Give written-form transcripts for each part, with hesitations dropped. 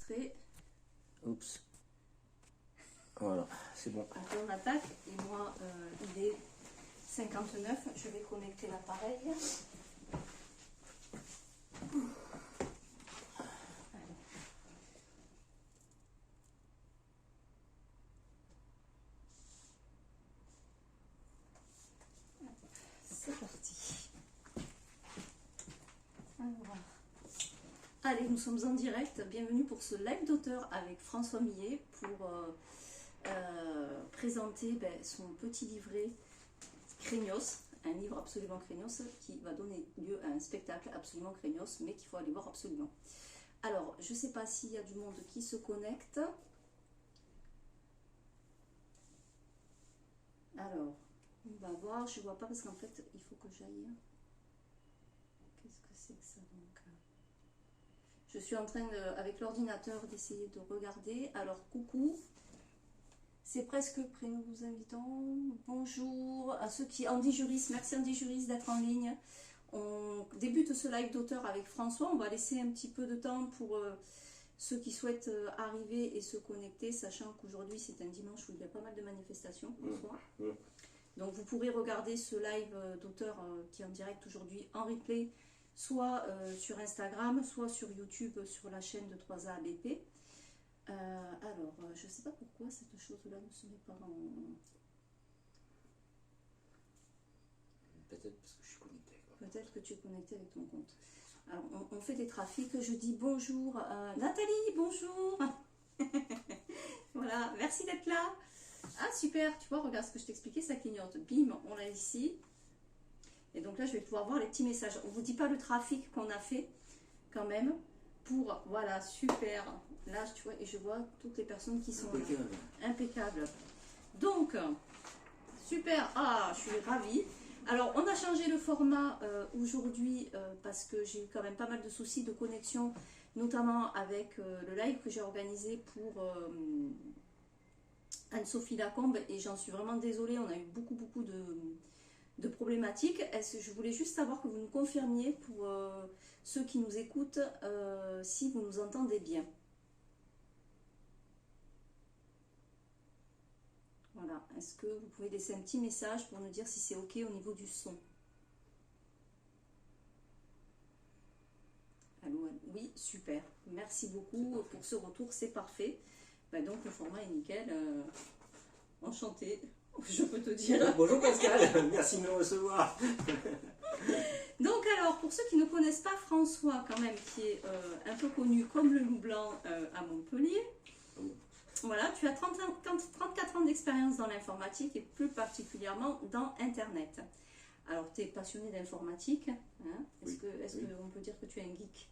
enregistrer. Oups. Voilà, c'est bon. Donc on attaque et moi il est 59, je vais connecter l'appareil. C'est parti. Alors. Allez, nous sommes en direct. Bienvenue pour ce live d'auteur avec François Millet pour présenter son petit livret Craignos, un livre absolument craignos qui va donner lieu à un spectacle absolument craignos, mais qu'il faut aller voir absolument. Alors, je ne sais pas s'il y a du monde qui se connecte. Alors, on va voir. Je ne vois pas parce qu'en fait, il faut que j'aille. Qu'est-ce que c'est que ça donc? Je suis en train, avec l'ordinateur, d'essayer de regarder. Alors, coucou. C'est presque prêt, nous vous invitons. Bonjour à ceux qui... Andy Juris, merci Andy Juris d'être en ligne. On débute ce live d'auteur avec François. On va laisser un petit peu de temps pour ceux qui souhaitent arriver et se connecter, sachant qu'aujourd'hui c'est un dimanche où il y a pas mal de manifestations ce soir. Donc vous pourrez regarder ce live d'auteur qui est en direct aujourd'hui en replay, soit sur Instagram, soit sur YouTube, sur la chaîne de 3A ABP. Alors, je ne sais pas pourquoi cette chose-là ne se met pas en... Peut-être parce que je suis connecté. Peut-être que tu es connecté avec ton compte. Alors, on fait des trafics. Je dis bonjour. Nathalie, bonjour. Voilà, merci d'être là. Ah, super. Tu vois, regarde ce que je t'expliquais, ça clignote. Bim, on l'a ici. Et donc là, je vais pouvoir voir les petits messages. On ne vous dit pas le trafic qu'on a fait, quand même. Pour, voilà, super. Là, tu vois, et je vois toutes les personnes qui sont impeccables. Donc, super. Ah, je suis ravie. Alors, on a changé le format aujourd'hui parce que j'ai eu quand même pas mal de soucis de connexion, notamment avec le live que j'ai organisé pour Anne-Sophie Lacombe. Et j'en suis vraiment désolée, on a eu beaucoup de problématiques. Je voulais juste savoir que vous nous confirmiez pour ceux qui nous écoutent si vous nous entendez bien. Voilà, est-ce que vous pouvez laisser un petit message pour nous dire si c'est ok au niveau du son? Allô, allô. Oui, super. Merci beaucoup pour ce retour, c'est parfait. Ben donc le format est nickel. Enchanté, je peux te dire. Bonjour Pascal, merci de me recevoir. Donc alors, pour ceux qui ne connaissent pas François quand même, qui est un peu connu comme le loup blanc à Montpellier, voilà, tu as 34 ans d'expérience dans l'informatique et plus particulièrement dans Internet. Alors, tu es passionné d'informatique, hein? Est-ce qu'on peut dire que tu es un geek?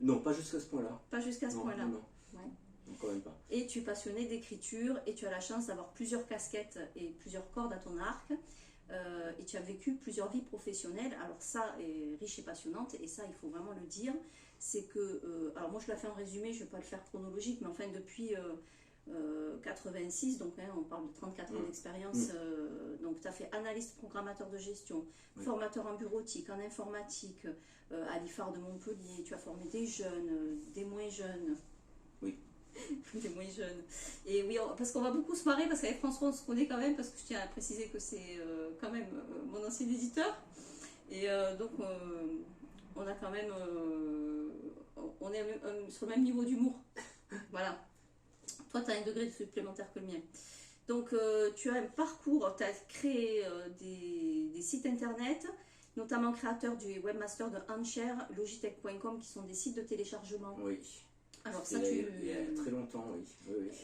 Non, pas jusqu'à ce point-là. Pas jusqu'à ce point-là. Non. Ouais. Non, quand même pas. Et tu es passionné d'écriture et tu as la chance d'avoir plusieurs casquettes et plusieurs cordes à ton arc. Et tu as vécu plusieurs vies professionnelles. Alors ça est riche et passionnante et ça il faut vraiment le dire. C'est que, alors moi je l'ai fait en résumé, je ne vais pas le faire chronologique, mais enfin depuis 86, donc hein, on parle de 34 ans d'expérience. Donc tu as fait analyste programmateur de gestion, formateur en bureautique, en informatique, à l'IFAR de Montpellier. Tu as formé des jeunes, des moins jeunes. Oui. Des moins jeunes. Et oui, parce qu'on va beaucoup se marrer, parce qu'avec François on se connaît quand même, parce que je tiens à préciser que c'est quand même mon ancien éditeur. Et donc on a quand même, on est sur le même niveau d'humour. Voilà. Toi tu as un degré supplémentaire que le mien. Donc tu as un parcours, tu as créé des sites internet, notamment créateur du webmaster de Ancher, Logitech.com, qui sont des sites de téléchargement. Oui. Alors ça, il y a très longtemps, oui.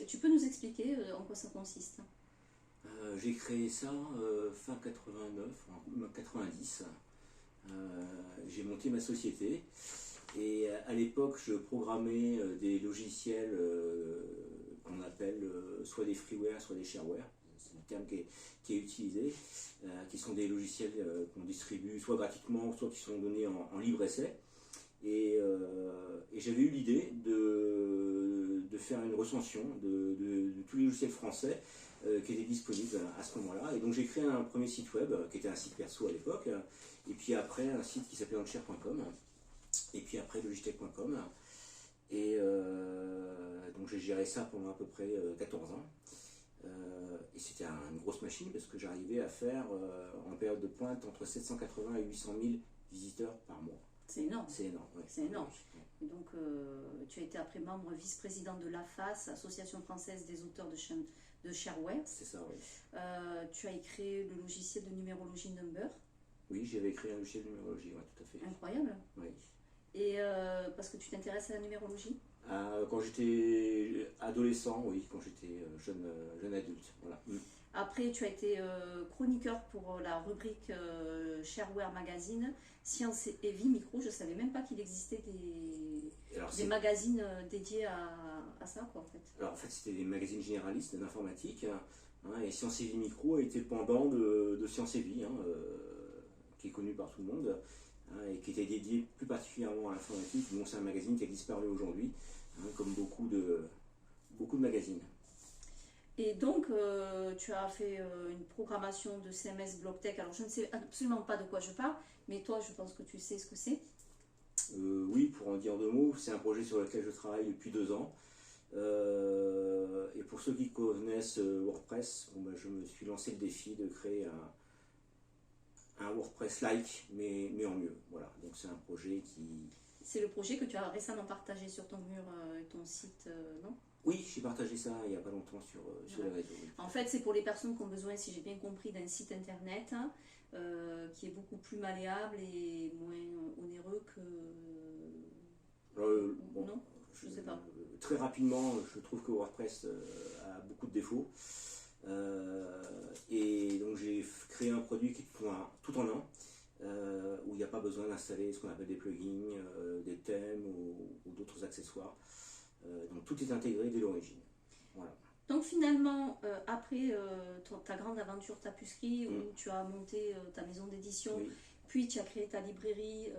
Tu peux nous expliquer en quoi ça consiste? J'ai créé ça fin 89, en 90. J'ai monté ma société et à l'époque je programmais des logiciels qu'on appelle soit des freeware, soit des shareware. C'est le terme qui est utilisé, qui sont des logiciels qu'on distribue soit gratuitement, soit qui sont donnés en libre essai. Et j'avais eu l'idée de faire une recension de tous les logiciels français qui étaient disponibles à ce moment-là. Et donc j'ai créé un premier site web qui était un site perso à l'époque, et puis après un site qui s'appelait Ancher.com, et puis après Logitech.com. Et j'ai géré ça pendant à peu près 14 ans. Et c'était une grosse machine parce que j'arrivais à faire en période de pointe entre 780 et 800 000 visiteurs par mois. C'est énorme. C'est énorme, ouais. C'est énorme. Et donc, tu as été après membre vice-président de l'AFAS, Association française des auteurs de shareware. C'est ça, oui. Tu as créé le logiciel de numérologie Number. Oui, j'avais créé un logiciel de numérologie, ouais, tout à fait. Incroyable. Oui. Et parce que tu t'intéresses à la numérologie? Quand j'étais adolescent, oui, quand j'étais jeune adulte. Voilà. Après, tu as été chroniqueur pour la rubrique Shareware Magazine, Science et Vie Micro. Je ne savais même pas qu'il existait des magazines dédiés à ça, quoi, en fait. Alors, en fait, c'était des magazines généralistes d'informatique. Hein, et Science et Vie Micro a été le pendant de Science et Vie, qui est connu par tout le monde, et qui était dédié plus particulièrement à l'informatique. Bon, c'est un magazine qui a disparu aujourd'hui, comme beaucoup de magazines. Et donc, tu as fait une programmation de CMS BlockTech. Alors, je ne sais absolument pas de quoi je parle, mais toi, je pense que tu sais ce que c'est. Oui, pour en dire 2 mots, c'est un projet sur lequel je travaille depuis 2 ans. Et pour ceux qui connaissent WordPress, je me suis lancé le défi de créer un WordPress-like, mais en mieux. Voilà, donc c'est un projet qui... C'est le projet que tu as récemment partagé sur ton mur et ton site, non? Oui, j'ai partagé ça il n'y a pas longtemps sur les réseaux. Oui. En fait, c'est pour les personnes qui ont besoin, si j'ai bien compris, d'un site internet qui est beaucoup plus malléable et moins onéreux que... Bon, non, je ne sais pas. Très rapidement, je trouve que WordPress a beaucoup de défauts. Et donc j'ai créé un produit qui est tout en un, où il n'y a pas besoin d'installer ce qu'on appelle des plugins, des thèmes ou d'autres accessoires. Donc tout est intégré dès l'origine. Voilà. Donc finalement, après ta grande aventure Tapuscrit, où tu as monté ta maison d'édition, oui. Puis tu as créé ta librairie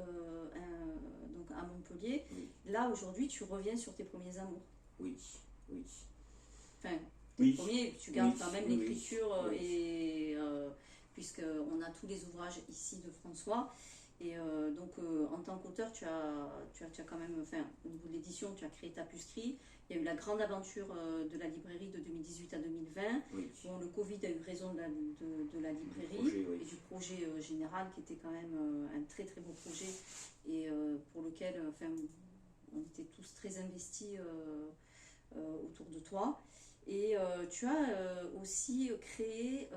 donc à Montpellier, Oui. là aujourd'hui tu reviens sur tes premiers amours. Oui, oui. Enfin, oui. Premier, tu gardes oui. quand même oui. l'écriture oui. et puisqu'on a tous les ouvrages ici de François. Et donc en tant qu'auteur, tu as quand même, enfin au niveau de l'édition, tu as créé Tapuscrit. Il y a eu la grande aventure de la librairie de 2018 à 2020. Oui. Bon, le Covid a eu raison de la librairie projet, oui. et du projet général qui était quand même un très très beau projet et pour lequel enfin, on était tous très investis autour de toi. Et tu as aussi créé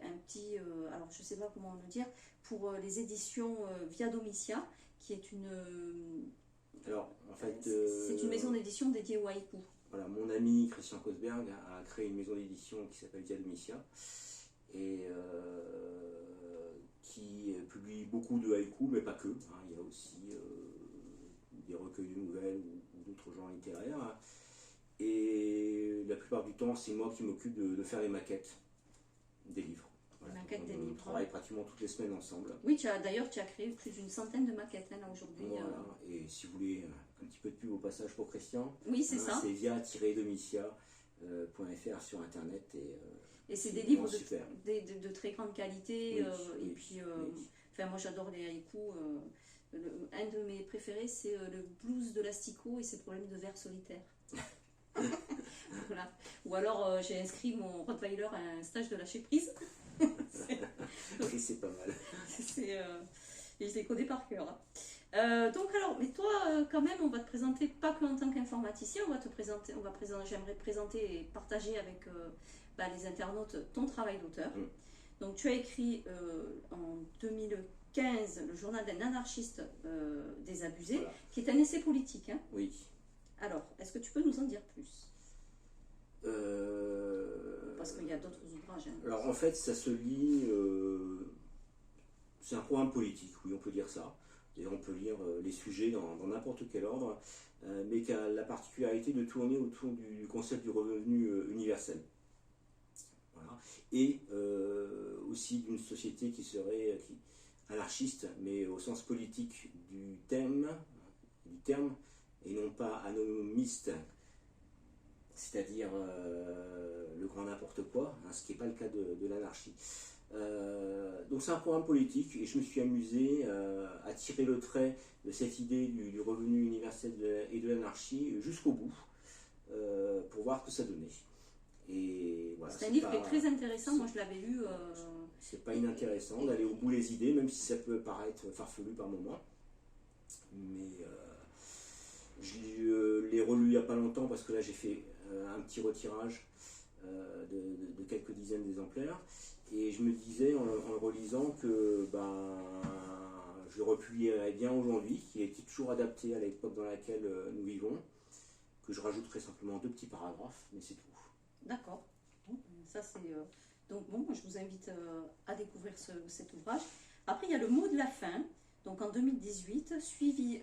un petit, alors je ne sais pas comment le dire, pour les éditions Via Domitia, qui est une... Alors, en fait... c'est une maison d'édition dédiée au haïku. Voilà, mon ami Christian Kosberg a créé une maison d'édition qui s'appelle Via Domitia, et qui publie beaucoup de haïku, mais pas que. Il y a aussi des recueils de nouvelles ou d'autres genres littéraires. Et la plupart du temps, c'est moi qui m'occupe de faire les maquettes des livres. Voilà. On travaille pratiquement toutes les semaines ensemble. Oui, d'ailleurs, tu as créé plus d'une centaine de maquettes là aujourd'hui. Voilà. Et si vous voulez un petit peu de pub au passage pour Christian, oui, c'est ça. C'est via-domitia.fr sur internet. Et c'est des livres de très grande qualité. Oui, et puis, enfin, moi j'adore les haïkus. Un de mes préférés, c'est le blues de l'asticot et ses problèmes de vers solitaire. Voilà. Ou alors j'ai inscrit mon Rottweiler à un stage de lâcher prise. Oui, c'est pas mal. Et je l'ai codé par cœur. Donc alors, mais toi quand même, on va te présenter pas que en tant qu'informaticien, j'aimerais présenter et partager avec les internautes ton travail d'auteur. Donc tu as écrit en 2015 le journal d'un anarchiste désabusé, voilà. Qui est un essai politique. Hein. Oui. Alors, est-ce que tu peux nous en dire plus? Parce qu'il y a d'autres ouvrages. Hein. Alors en fait, ça se lit. C'est un programme politique, oui, on peut dire ça. Et on peut lire les sujets dans n'importe quel ordre, mais qui a la particularité de tourner autour du concept du revenu universel. Voilà. Et aussi d'une société qui serait anarchiste, mais au sens politique du terme, et non pas anomiste, c'est-à-dire le grand n'importe quoi, ce qui n'est pas le cas de l'anarchie. Donc c'est un programme politique et je me suis amusé à tirer le trait de cette idée du revenu universel et de l'anarchie jusqu'au bout pour voir ce que ça donnait. Et voilà, c'est un livre qui est très intéressant, moi je l'avais lu. C'est pas inintéressant d'aller au bout des idées, même si ça peut paraître farfelu par moments. Mais je l'ai relu il n'y a pas longtemps parce que là j'ai fait un petit retirage de quelques dizaines d'exemplaires. Et je me disais en le relisant que je le republierais bien aujourd'hui, qu'il était toujours adapté à l'époque dans laquelle nous vivons, que je rajouterais simplement 2 petits paragraphes, mais c'est tout. D'accord. Bon, ça c'est donc bon, moi je vous invite à découvrir cet ouvrage. Après il y a le mot de la fin, donc en 2018, suivi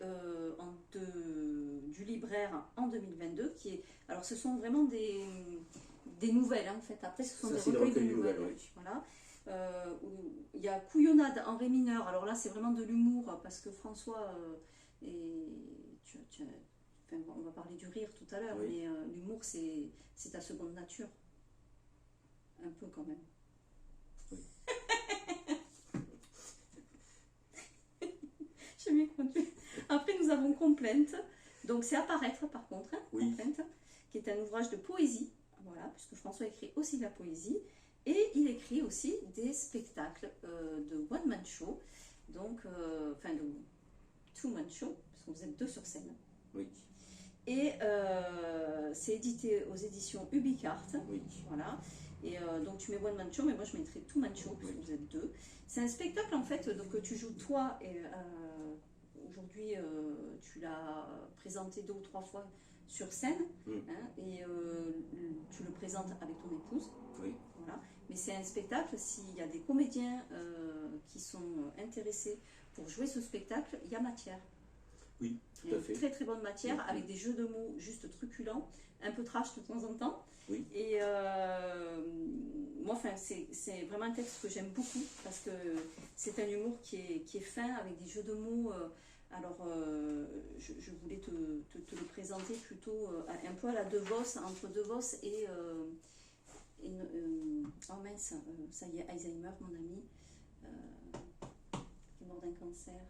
du libraire en 2022, qui est, alors ce sont vraiment des nouvelles en fait. Après ce sont des recueils de nouvelles. Oui. Voilà. Où il y a Couillonnade en ré mineur. Alors là c'est vraiment de l'humour parce que François enfin, on va parler du rire tout à l'heure, mais l'humour c'est ta seconde nature. Un peu quand même. Oui. J'ai bien conduit. Après nous avons Complainte. Donc c'est à paraître par contre, hein, oui. Complainte, qui est un ouvrage de poésie. Voilà, puisque François écrit aussi de la poésie. Et il écrit aussi des spectacles de one-man show. Donc, enfin de two-man show, parce que vous êtes 2 sur scène. Oui. Et c'est édité aux éditions Ubicart. Oui. Voilà. Et donc tu mets One Man Show, mais moi je mettrai Two Man Show, puisque vous êtes 2. C'est un spectacle en fait, donc que tu joues toi, et aujourd'hui tu l'as présenté 2 ou 3 fois sur scène, hein, et tu le présentes avec ton épouse. Oui. Voilà. Mais c'est un spectacle, s'il y a des comédiens qui sont intéressés pour jouer ce spectacle, il y a matière. Oui, tout à fait. Très très bonne matière, avec des jeux de mots juste truculents, un peu trash de temps en temps. Oui. Et moi, enfin, c'est vraiment un texte que j'aime beaucoup parce que c'est un humour qui est fin, avec des jeux de mots. Alors, je voulais te le présenter plutôt un peu à la De Vos, entre De Vos et oh mince, ça y est, Alzheimer, mon ami, qui est mort d'un cancer.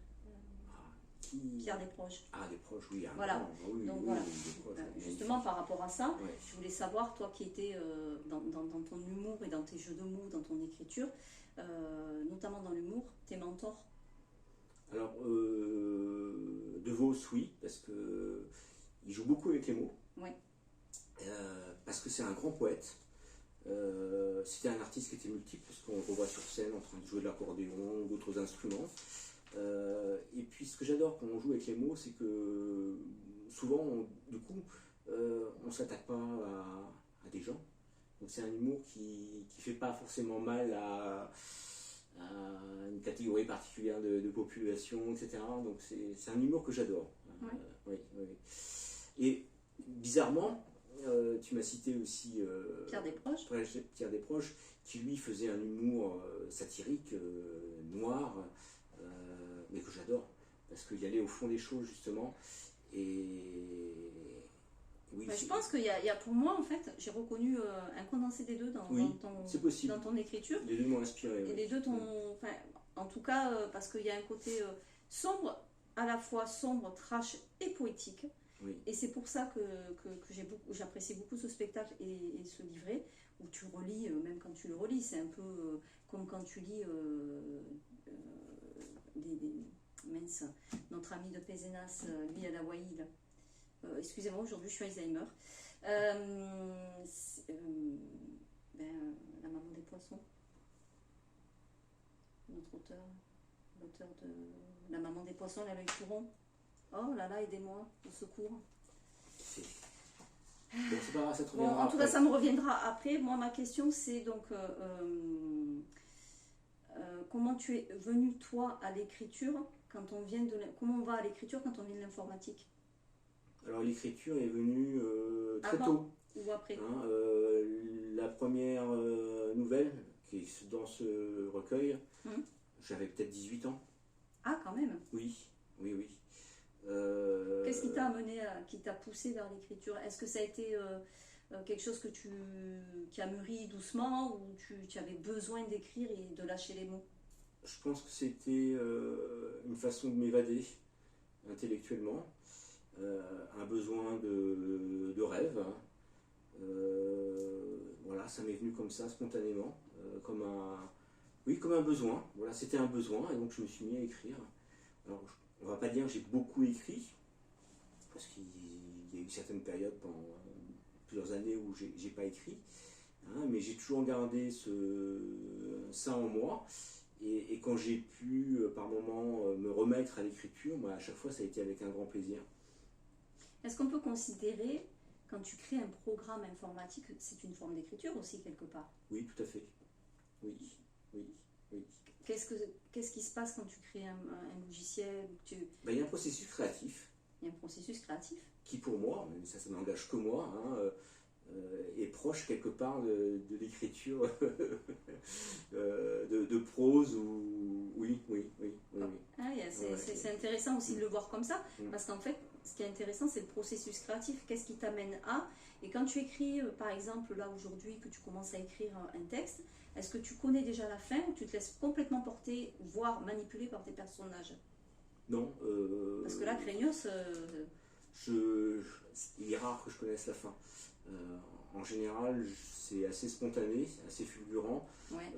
Pierre Desproges. Ah, Desproges, oui. Voilà. Oui, donc oui, voilà. Desproges, justement par rapport à ça, ouais. je voulais savoir, toi qui étais dans ton humour et dans tes jeux de mots, dans ton écriture, notamment dans l'humour, tes mentors. Alors, De Vos, oui, parce que il joue beaucoup avec les mots. Oui. Parce que c'est un grand poète. C'était un artiste qui était multiple, parce qu'on le revoit sur scène en train de jouer de l'accordéon ou d'autres instruments. Et puis ce que j'adore quand on joue avec les mots, c'est que souvent, du coup, on ne s'attaque pas à des gens. Donc c'est un humour qui ne fait pas forcément mal à une catégorie particulière de population, etc. Donc c'est un humour que j'adore. Oui. Oui. Et bizarrement, tu m'as cité aussi Pierre Desproges. Pierre Desproges, qui lui faisait un humour satirique, noir, mais que j'adore, parce qu'il allait au fond des choses justement. Et oui, je pense qu'il y a pour moi en fait, j'ai reconnu un condensé des deux dans ton écriture. Les deux m'ont inspiré. Et les deux enfin, en tout cas parce qu'il y a un côté sombre, à la fois sombre, trash et poétique. Oui. Et c'est pour ça que j'apprécie beaucoup ce spectacle et ce livret, où tu relis, même quand tu le relis, c'est un peu comme quand tu lis mince, notre ami de Pézenas, lui à la Waïl. Excusez-moi, aujourd'hui je suis Alzheimer. La maman des poissons. L'auteur de La maman des poissons, elle a l'œil couron. Oh là là, aidez-moi, au secours. Bon, c'est pas grave, ça te reviendra en tout cas, ça me reviendra après. Moi, ma question, c'est donc comment tu es venu, toi, à l'écriture comment on va à l'écriture quand on vient de l'informatique? Alors, l'écriture est venue très Avant tôt. Ou après? La première nouvelle, qui est dans ce recueil, j'avais peut-être 18 ans. Ah, quand même. Oui. Qu'est-ce qui t'a amené, qui t'a poussé vers l'écriture? Est-ce que ça a été quelque chose qui a mûri doucement, ou tu avais besoin d'écrire et de lâcher les mots? Je pense que c'était une façon de m'évader intellectuellement, un besoin de rêve. Voilà, ça m'est venu comme ça, spontanément, oui, comme un besoin. Voilà, c'était un besoin, et donc je me suis mis à écrire. Alors, on va pas dire que j'ai beaucoup écrit, parce qu'il y a eu certaines périodes pendant plusieurs années où j'ai pas écrit, hein, mais j'ai toujours gardé ça en moi. Et quand j'ai pu, par moments, me remettre à l'écriture, moi, à chaque fois, ça a été avec un grand plaisir. Est-ce qu'on peut considérer, quand tu crées un programme informatique, c'est une forme d'écriture aussi quelque part? Oui, tout à fait. Oui, oui, oui. Qu'est-ce qui se passe quand tu crées un logiciel? Ben, il y a un processus créatif Il y a un processus créatif. qui, pour moi, mais ça n'engage que moi, hein, est proche quelque part de l'écriture de prose ou oui, oui, oui, oui, oui. Ah, c'est intéressant aussi de le voir comme ça, parce qu'en fait, ce qui est intéressant, c'est le processus créatif. Qu'est-ce qui t'amène à? Et quand tu écris, par exemple, là aujourd'hui, que tu commences à écrire un texte, est-ce que tu connais déjà la fin, ou tu te laisses complètement porter, voire manipuler par tes personnages? Non. Parce que là, Craignos, il est rare que je connaisse la fin. En général, c'est assez spontané, assez fulgurant. ouais.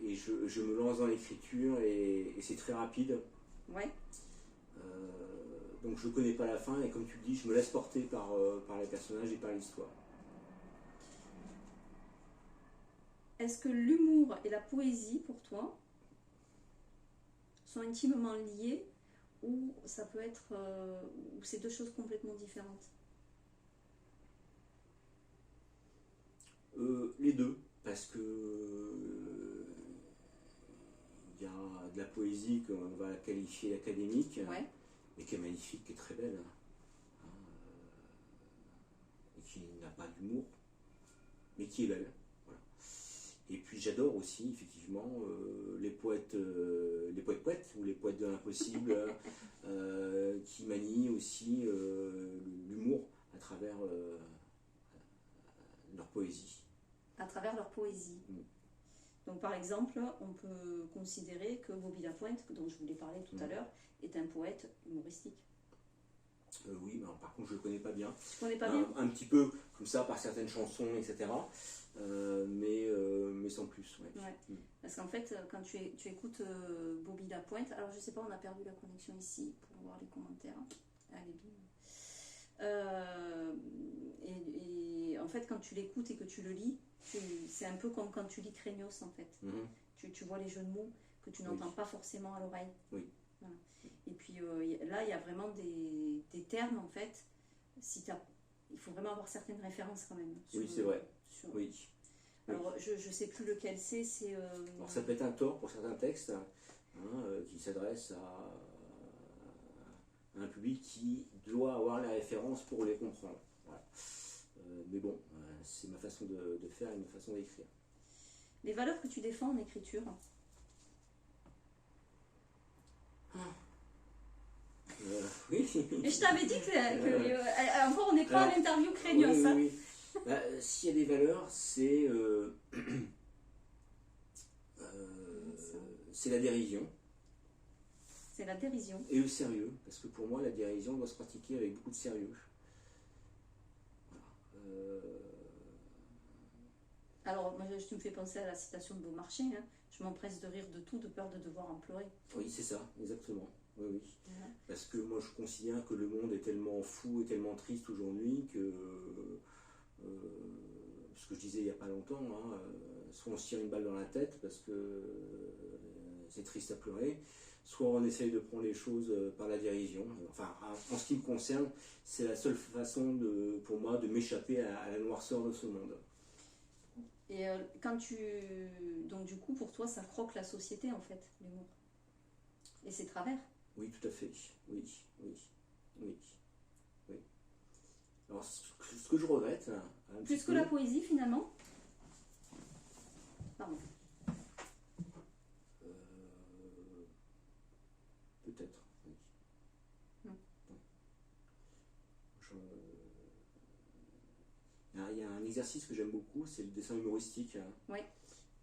Et je me lance dans l'écriture et c'est très rapide. Ouais. Donc je ne connais pas la fin et comme tu le dis, je me laisse porter par les personnages et par l'histoire. Est-ce que l'humour et la poésie, pour toi, sont intimement liés, ou ça peut être, ou c'est deux choses complètement différentes? Les deux, parce que il y a de la poésie qu'on va qualifier d'académique, Ouais. mais qui est magnifique, qui est très belle, et qui n'a pas d'humour, mais qui est belle. Voilà. Et puis j'adore aussi, effectivement, les poètes ou les poètes de l'impossible, qui manient aussi l'humour à travers leur poésie. À travers leur poésie. Donc par exemple, on peut considérer que Bobby Lapointe, dont je voulais parler tout à l'heure, est un poète humoristique. Oui, mais par contre je le connais pas bien. Tu connais pas bien? Un petit peu comme ça par certaines chansons, etc. Mais sans plus. Ouais. Ouais. Parce qu'en fait, quand tu écoutes Bobby Lapointe, alors je sais pas, on a perdu la connexion ici pour voir les commentaires. Allez, et en fait, quand tu l'écoutes et que tu le lis, c'est un peu comme quand tu lis Craignos en fait. Tu vois les jeux de mots que tu n'entends pas forcément à l'oreille. Oui. Voilà. Et puis là, il y a vraiment des termes en fait. Il faut vraiment avoir certaines références quand même. Oui, c'est vrai. Oui. Alors, je ne sais plus lequel c'est. Alors, ça peut être un tort pour certains textes, qui s'adressent à un public qui doit avoir les références pour les comprendre. Voilà. Mais bon, c'est ma façon de faire et ma façon d'écrire. Les valeurs que tu défends en écriture? Oui. Et je t'avais dit que encore on n'est pas à l'interview Craignos. Oui, oui, oui. S'il y a des valeurs, c'est la dérision. C'est la dérision. Et le sérieux, parce que pour moi, la dérision doit se pratiquer avec beaucoup de sérieux. Voilà. Alors, moi, tu me fais penser à la citation de Beaumarchais, hein. Je m'empresse de rire de tout, de peur de devoir en pleurer. Oui, c'est ça, exactement. Oui, oui. Voilà. Parce que moi, je considère que le monde est tellement fou et tellement triste aujourd'hui que, ce que je disais il n'y a pas longtemps, soit on se tire une balle dans la tête parce que c'est triste à pleurer, soit on essaye de prendre les choses par la dérision. Enfin, en ce qui me concerne, c'est la seule façon pour moi de m'échapper à la noirceur de ce monde. Et donc du coup, pour toi, ça croque la société en fait, l'humour. Et ses travers. Oui, tout à fait. Oui, oui, oui, oui. Alors, ce que je regrette... Plus que la poésie, finalement. Pardon. Peut-être, oui. Oui. exercice que j'aime beaucoup, c'est le dessin humoristique. Ouais.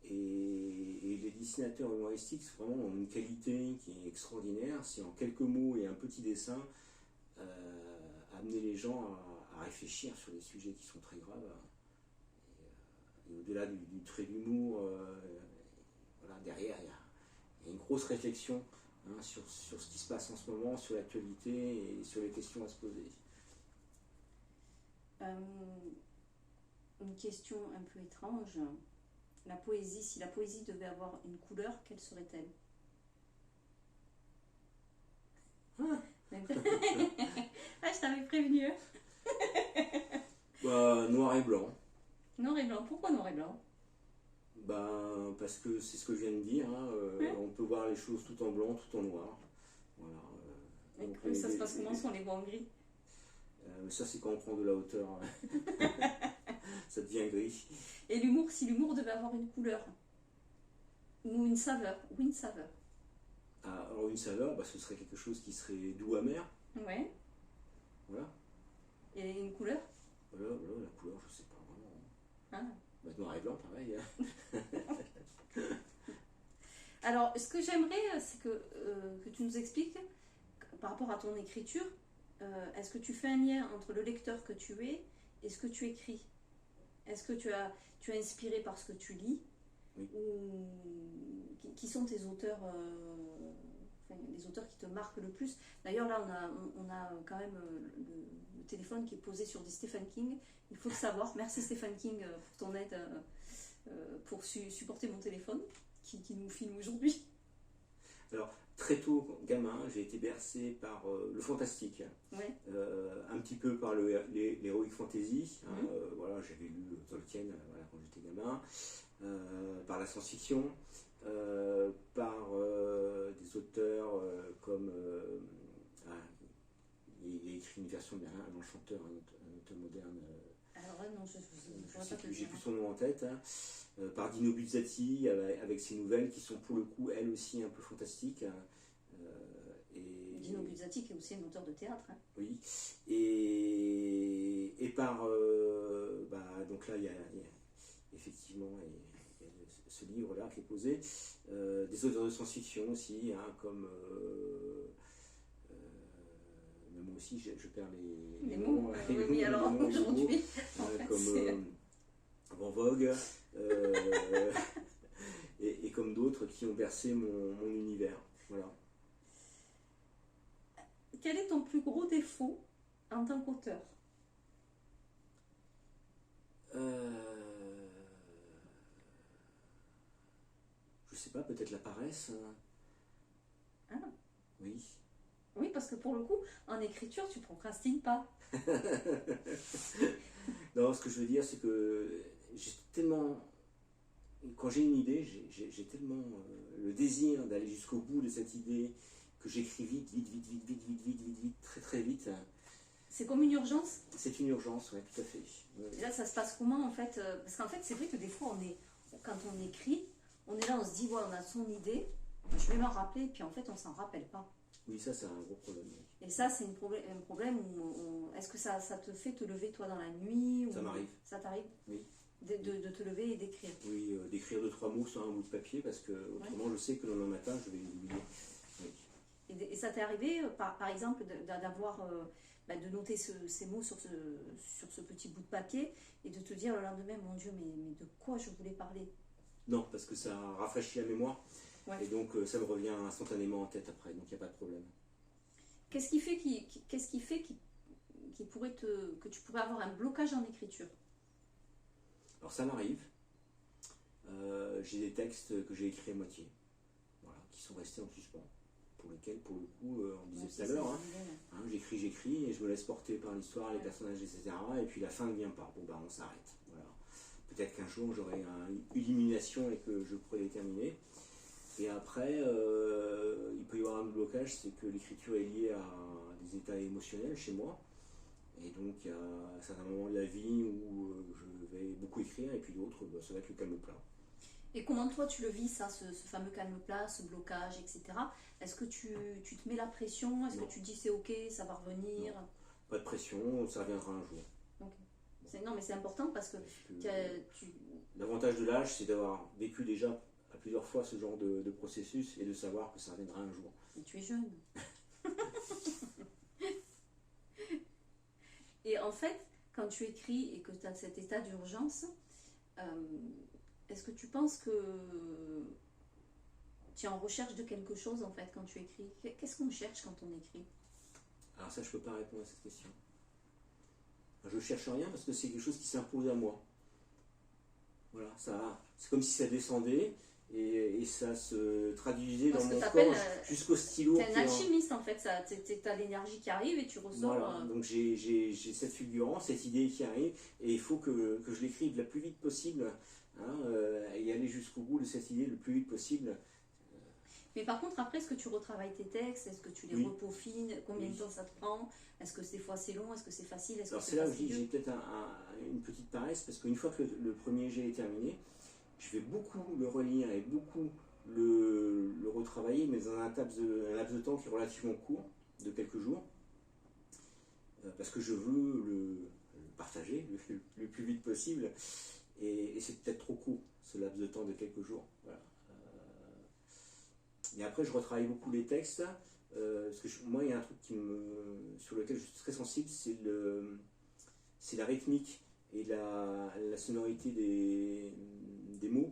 Et les dessinateurs humoristiques, vraiment, ont une qualité qui est extraordinaire. C'est en quelques mots et un petit dessin, amener les gens à réfléchir sur des sujets qui sont très graves. Et au-delà du trait d'humour, voilà, derrière, il y a une grosse réflexion sur ce qui se passe en ce moment, sur l'actualité et sur les questions à se poser. Une question un peu étrange. La poésie, si la poésie devait avoir une couleur, quelle serait-elle? Ah, je t'avais prévenu. Noir et blanc. Noir et blanc. Pourquoi noir et blanc? Parce que c'est ce que je viens de dire. On peut voir les choses tout en blanc, tout en noir. Voilà. Et ça se passe comment si on les voit en gris? Ça, c'est quand on prend de la hauteur. Ça devient gris. Et l'humour, si l'humour devait avoir une couleur ou une saveur, Alors une saveur, ce serait quelque chose qui serait doux amer. Ouais. Voilà. Et une couleur? Voilà, la couleur, je sais pas vraiment. Noir et blanc, pareil. Alors, ce que j'aimerais, c'est que tu nous expliques, par rapport à ton écriture, est-ce que tu fais un lien entre le lecteur que tu es et ce que tu écris? Est-ce que tu es inspiré par ce que tu lis? Oui. Ou qui sont tes auteurs, les auteurs qui te marquent le plus? D'ailleurs, là, on a quand même le téléphone qui est posé sur des Stephen King. Il faut le savoir. Merci Stephen King pour ton aide pour supporter mon téléphone qui nous filme aujourd'hui. Alors, très tôt, gamin, j'ai été bercé par le fantastique, ouais. Un petit peu par l'heroic fantasy. Voilà, j'avais lu Tolkien quand j'étais gamin, par la science-fiction, par des auteurs comme il a écrit une version bien, l'Enchanteur, un auteur moderne. Alors là, non, j'ai plus son nom en tête. Par Dino Buzzati avec ses nouvelles qui sont pour le coup elles aussi un peu fantastiques. Dino Buzzati qui est aussi un auteur de théâtre. Oui. Et par donc là il y a effectivement ce livre là qui est posé, des auteurs de science-fiction aussi, comme moi aussi je perds les mots. Oui, alors aujourd'hui comme Van Vogue et comme d'autres qui ont bercé mon univers. Voilà. Quel est ton plus gros défaut en tant qu'auteur? Je sais pas, peut-être la paresse. Oui. Oui, parce que pour le coup, en écriture, tu procrastines pas. Non, ce que je veux dire, c'est que j'ai tellement... Quand j'ai une idée, j'ai tellement le désir d'aller jusqu'au bout de cette idée que j'écris vite, très très vite. C'est comme une urgence? C'est une urgence, oui, tout à fait. Et là, ça se passe comment en fait? Parce qu'en fait, c'est vrai que des fois, quand on écrit, on est là, on se dit, ouais, on a son idée, je vais m'en rappeler, et puis en fait, on s'en rappelle pas. Oui, ça, c'est un gros problème. Et ça, c'est un problème où... Est-ce que ça te fait te lever, toi, dans la nuit? Ça m'arrive. Ça t'arrive? Oui. De te lever et d'écrire? Oui, d'écrire 2-3 mots sur un bout de papier, parce que autrement, je sais que le lendemain matin, je vais les oublier. Oui. Et ça t'est arrivé, par exemple, d'avoir... de noter ces mots sur ce petit bout de papier et de te dire le lendemain, mon Dieu, mais de quoi je voulais parler? Non, parce que ça rafraîchit la mémoire. Ouais. Et donc ça me revient instantanément en tête après, donc il n'y a pas de problème. Qu'est-ce qui fait que tu pourrais avoir un blocage en écriture? Alors ça m'arrive. J'ai des textes que j'ai écrits à moitié, voilà, qui sont restés en suspens, pour lesquels, pour le coup, on disait tout à l'heure, j'écris et je me laisse porter par l'histoire, les personnages, etc. Et puis la fin ne vient pas. Bon, on s'arrête. Voilà. Peut-être qu'un jour j'aurai une illumination et que je pourrai les terminer. Et après, il peut y avoir un blocage, c'est que l'écriture est liée à des états émotionnels chez moi. Et donc, il y a un certain moment de la vie où je vais beaucoup écrire, et puis d'autres, ça va être le calme plat. Et comment toi tu le vis, ça, ce fameux calme plat, ce blocage, etc. Est-ce que tu te mets la pression? Est-ce que tu dis c'est ok, ça va revenir? Non. Pas de pression, ça reviendra un jour. Okay. Non, mais c'est important parce que l'avantage de l'âge, c'est d'avoir vécu déjà à plusieurs fois ce genre de processus et de savoir que ça reviendra un jour. Mais tu es jeune. Et en fait, quand tu écris et que tu as cet état d'urgence, est-ce que tu penses que tu es en recherche de quelque chose en fait quand tu écris? Qu'est-ce qu'on cherche quand on écrit? Alors ça, je ne peux pas répondre à cette question. Je cherche rien parce que c'est quelque chose qui s'impose à moi. Voilà, c'est comme si ça descendait et ça se traduisait dans mon corps jusqu'au stylo. Tu es un alchimiste en fait, tu as l'énergie qui arrive et tu ressors. Voilà, donc j'ai cette fulgurance, cette idée qui arrive et il faut que je l'écrive le plus vite possible et aller jusqu'au bout de cette idée le plus vite possible. Mais par contre, après, est-ce que tu retravailles tes textes? Est-ce que tu les repeaufines? Combien de temps ça te prend? Est-ce que des fois c'est long? Est-ce que c'est facile? Alors c'est là où je dis que j'ai peut-être une petite paresse, parce qu'une fois que le premier jet est terminé, je vais beaucoup le relire et beaucoup le retravailler, mais dans un laps de temps qui est relativement court, de quelques jours, parce que je veux le partager le plus vite possible, et c'est peut-être trop court, ce laps de temps de quelques jours. Voilà. Et après, je retravaille beaucoup les textes, parce que moi, il y a un truc sur lequel je suis très sensible, c'est la rythmique et la sonorité des mots.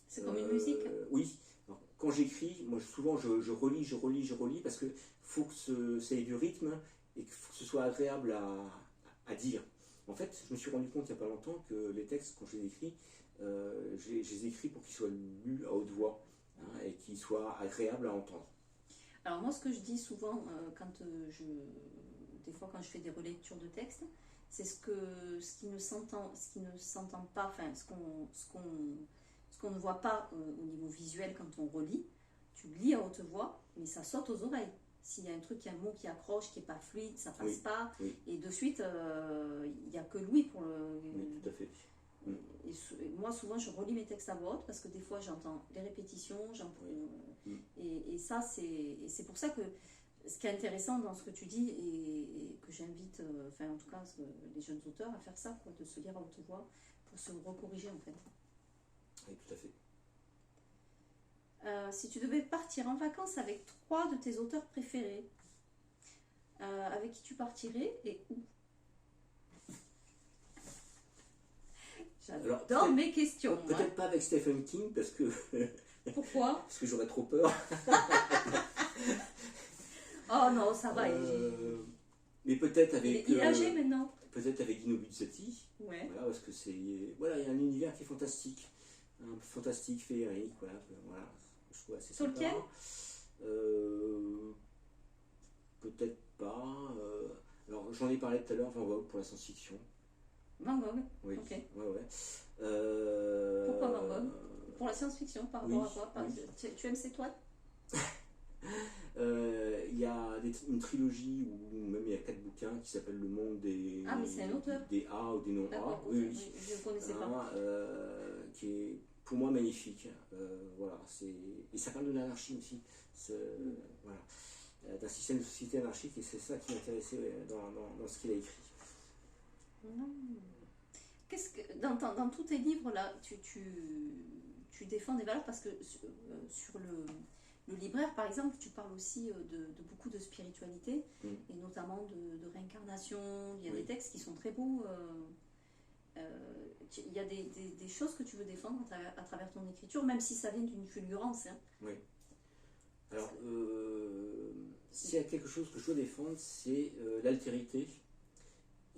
C'est comme une musique. Oui. Alors, quand j'écris, moi, souvent, je relis, parce qu'il faut que ça ait du rythme et qu'il faut que ce soit agréable à dire. En fait, je me suis rendu compte il n'y a pas longtemps que les textes, quand je les écris, je les écris pour qu'ils soient lus à haute voix. Et qui soit agréable à entendre. Alors moi, ce que je dis souvent des fois quand je fais des relectures de textes, c'est ce qui ne s'entend pas, enfin ce qu'on ne voit pas au niveau visuel quand on relit. Tu lis à haute voix, mais ça saute aux oreilles. S'il y a un truc, il y a un mot qui accroche, qui n'est pas fluide, ça passe pas. Oui. Et de suite, il n'y a que Louis pour le. Oui, tout à fait. Et moi, souvent, je relis mes textes à voix haute parce que des fois, j'entends les répétitions, et ça, c'est pour ça que ce qui est intéressant dans ce que tu dis et que j'invite, en tout cas, les jeunes auteurs à faire ça, quoi, de se lire à haute voix pour se recorriger, en fait. Oui, tout à fait. Si tu devais partir en vacances avec 3 de tes auteurs préférés, avec qui tu partirais et où? J'adore mes questions. Peut-être pas avec Stephen King, parce que... Pourquoi? Parce que j'aurais trop peur. Oh non, ça va. Mais peut-être avec... Il est âgé maintenant. Peut-être avec Dino Buzzati. Ouais. Voilà, parce que voilà, il y a un univers qui est fantastique. Fantastique, féerique, voilà. Je trouve assez sympa. Tolkien? Peut-être pas. Alors, j'en ai parlé tout à l'heure, Van Gogh pour la science-fiction. Van Gogh. Oui. Ok. Ouais. Pourquoi Van Gogh? Pour la science-fiction, par rapport à quoi? Tu aimes ces toiles? Il y a une trilogie où même il y a 4 bouquins qui s'appellent Le Monde des... Ah, mais c'est un auteur. Des A ou des non-A. Oui. Je ne connaissais pas. Qui est pour moi magnifique. Voilà, et ça parle de l'anarchie aussi. Voilà. D'un système de société anarchique, et c'est ça qui m'intéressait dans ce qu'il a écrit. Qu'est-ce que dans tous tes livres là, tu défends des valeurs, parce que sur le libraire par exemple, tu parles aussi de beaucoup de spiritualité et notamment de réincarnation. Il y a des textes qui sont très beaux. Il y a des choses que tu veux défendre à travers ton écriture, même si ça vient d'une fulgurance. Hein. Oui. Alors, s'il y a quelque chose que je dois défendre, c'est l'altérité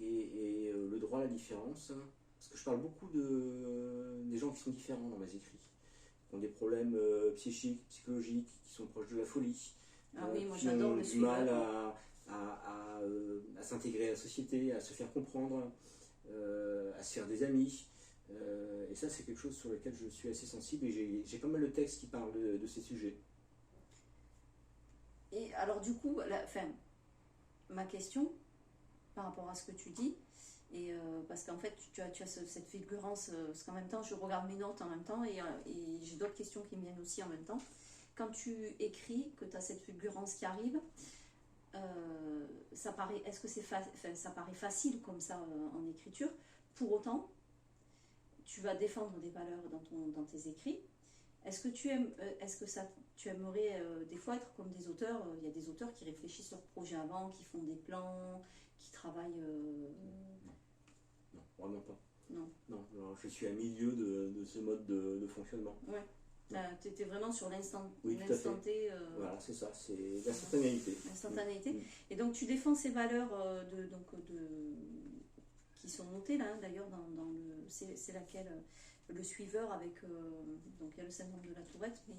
et le droit à la différence. Parce que je parle beaucoup des gens qui sont différents dans mes écrits, qui ont des problèmes psychiques, psychologiques, qui sont proches de la folie, qui ont du mal à s'intégrer à la société, à se faire comprendre, à se faire des amis. Et ça, c'est quelque chose sur lequel je suis assez sensible, et j'ai pas mal de textes qui parlent de ces sujets. Et alors du coup, ma question par rapport à ce que tu dis, et parce qu'en fait tu as cette fulgurance, parce qu'en même temps je regarde mes notes en même temps, et j'ai d'autres questions qui me viennent aussi en même temps. Quand tu écris, que tu as cette fulgurance qui arrive, est-ce que ça paraît facile comme ça en écriture, pour autant, tu vas défendre des valeurs dans tes écrits. Est-ce que tu aimerais des fois être comme des auteurs? Il y a des auteurs qui réfléchissent leur projet avant, qui font des plans, qui travaillent. Non, vraiment pas. Non. Non, je suis à milieu de ce mode de fonctionnement. Ouais. Tu étais vraiment sur l'instant oui, T. Voilà, c'est ça, c'est l'instantanéité. L'instantanéité. Et donc tu défends ces valeurs qui sont notées là, d'ailleurs, dans le. C'est laquelle le suiveur avec. Donc il y a le syndrome de la Tourette, mais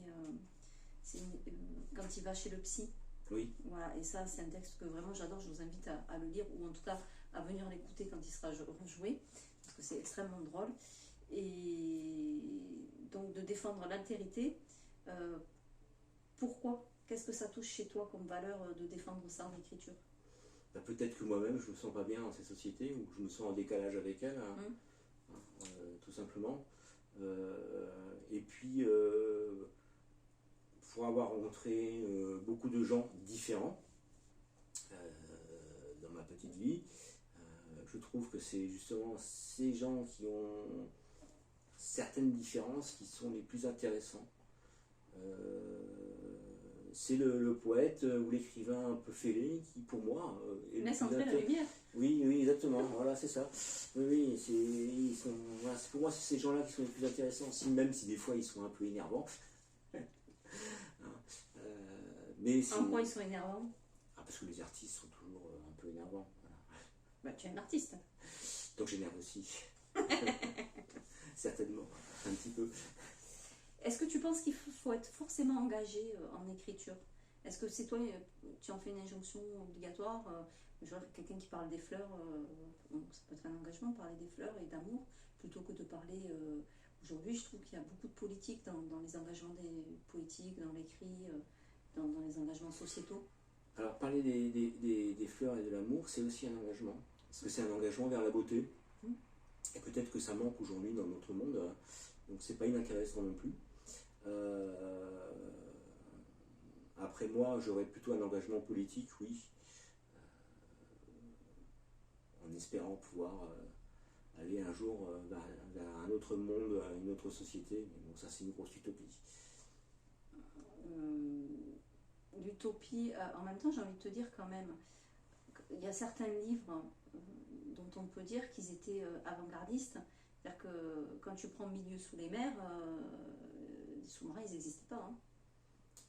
quand il va chez le psy. Oui. Voilà, et ça, c'est un texte que vraiment j'adore, je vous invite à le lire, ou en tout cas à venir l'écouter quand il sera rejoué, parce que c'est extrêmement drôle. Et donc de défendre l'altérité, pourquoi? Qu'est-ce que ça touche chez toi comme valeur de défendre ça en écriture? Peut-être que moi-même je me sens pas bien dans ces sociétés, ou je me sens en décalage avec elles, tout simplement. Et puis, pour avoir rencontré beaucoup de gens différents dans ma petite vie, je trouve que c'est justement ces gens qui ont certaines différences qui sont les plus intéressants. C'est le poète ou l'écrivain un peu fêlé qui, pour moi, est laisse entrer la lumière. Oui, exactement, voilà, c'est ça. Oui, pour moi, c'est ces gens-là qui sont les plus intéressants, même si des fois ils sont un peu énervants. En quoi ils sont énervants? Parce que les artistes sont toujours un peu énervants. Voilà. Tu es un artiste. Donc j'énerve aussi. Certainement, un petit peu. Est-ce que tu penses qu'il faut être forcément engagé en écriture? Est-ce que c'est toi, tu en fais une injonction obligatoire? Genre quelqu'un qui parle des fleurs, ça peut être un engagement, parler des fleurs et d'amour, plutôt que de parler... Aujourd'hui, je trouve qu'il y a beaucoup de politique dans les engagements des poétiques, dans l'écrit, dans les engagements sociétaux. Alors parler des fleurs et de l'amour, c'est aussi un engagement. Parce que c'est un engagement vers la beauté. Et peut-être que ça manque aujourd'hui dans notre monde. Donc c'est pas inintéressant non plus. Après moi, j'aurais plutôt un engagement politique, oui. En espérant pouvoir aller un jour vers un autre monde, une autre société. Mais bon, ça c'est une grosse utopie. L'utopie, en même temps, j'ai envie de te dire quand même, il y a certains livres dont on peut dire qu'ils étaient avant-gardistes. C'est-à-dire que quand tu prends Milieu sous les mers, les sous-marins, ils n'existaient pas. Hein.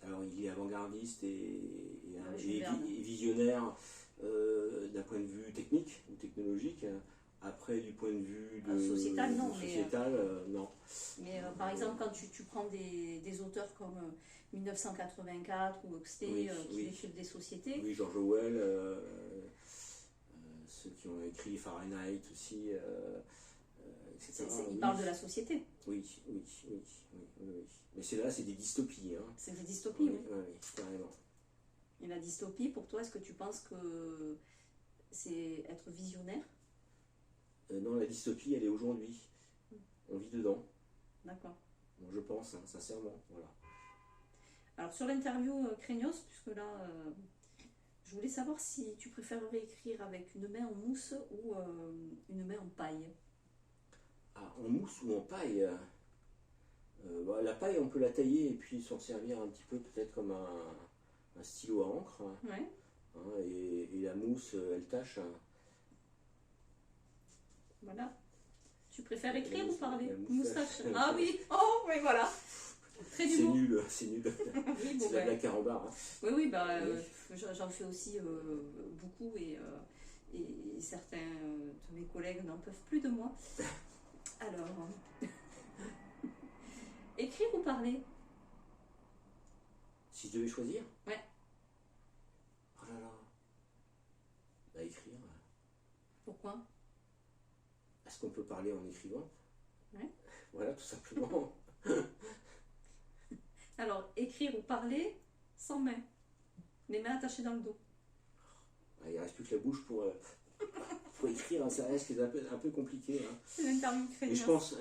Alors il est avant-gardiste et visionnaire d'un point de vue technique ou technologique. Après, du point de vue sociétal, non. Non. Mais par exemple, quand tu prends des auteurs comme 1984 ou Huxley qui décrivent des sociétés. Oui, George Orwell, ceux qui ont écrit Fahrenheit aussi, etc. Ils parlent de la société. Oui. Mais c'est des dystopies. Hein. C'est des dystopies, oui. Oui, carrément. Et la dystopie, pour toi, est-ce que tu penses que c'est être visionnaire? Non, la dystopie, elle est aujourd'hui. On vit dedans. D'accord. Bon, je pense, sincèrement. Voilà. Alors, sur l'interview Craignos, puisque là, je voulais savoir si tu préférerais écrire avec une main en mousse ou une main en paille. Ah, en mousse ou en paille? La paille, on peut la tailler et puis s'en servir un petit peu, peut-être comme un stylo à encre. Ouais. Et la mousse, elle tâche. Voilà. Tu préfères écrire ou parler? Moustache. Ah oui, oh, mais voilà. Très du bon. C'est nul. Oui, c'est la blague carambar. Hein. Oui, j'en fais aussi beaucoup et certains de mes collègues n'en peuvent plus de moi. Alors, écrire ou parler? Si je devais choisir? Ouais. Oh là là. Écrire. Pourquoi? Est-ce qu'on peut parler en écrivant? Ouais. Voilà, tout simplement. Alors, écrire ou parler sans main. Les mains attachées dans le dos. Il ne reste plus que la bouche pour écrire, hein. Ça reste un peu compliqué. Hein. C'est l'interview Craignos. Et je pense,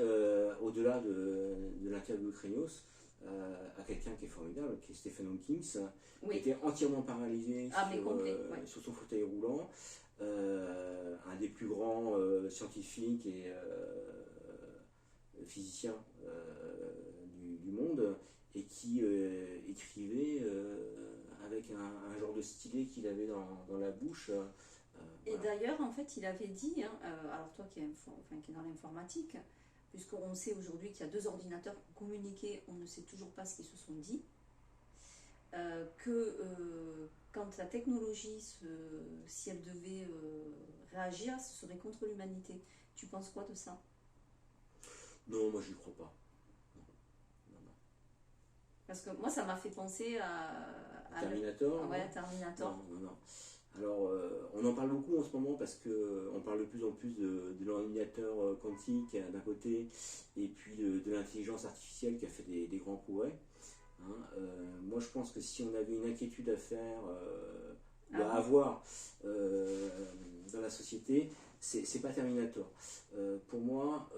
au-delà de l'interview Craignos, à quelqu'un qui est formidable, qui est Stephen Hawking, qui était entièrement paralysé sur son fauteuil roulant. Un des plus grands scientifiques et physiciens du monde, et qui écrivait avec un genre de stylet qu'il avait dans la bouche. Et Voilà. d'ailleurs, en fait, il avait dit, hein, alors toi qui qui est dans l'informatique, puisqu'on sait aujourd'hui qu'il y a deux ordinateurs qui ont communiqué, on ne sait toujours pas ce qu'ils se sont dit, que quand la technologie, si elle devait réagir, ce serait contre l'humanité. Tu penses quoi de ça? Non, moi je n'y crois pas. Non, non, non. Parce que moi, ça m'a fait penser Terminator? ouais, Non, Terminator. non, non. Alors, on en parle beaucoup en ce moment parce qu'on parle de plus en plus de l'ordinateur quantique d'un côté, et puis de l'intelligence artificielle qui a fait des grands progrès. Hein. Moi, je pense que si on avait une inquiétude à faire, ou à avoir dans la société, c'est pas Terminator. Pour moi,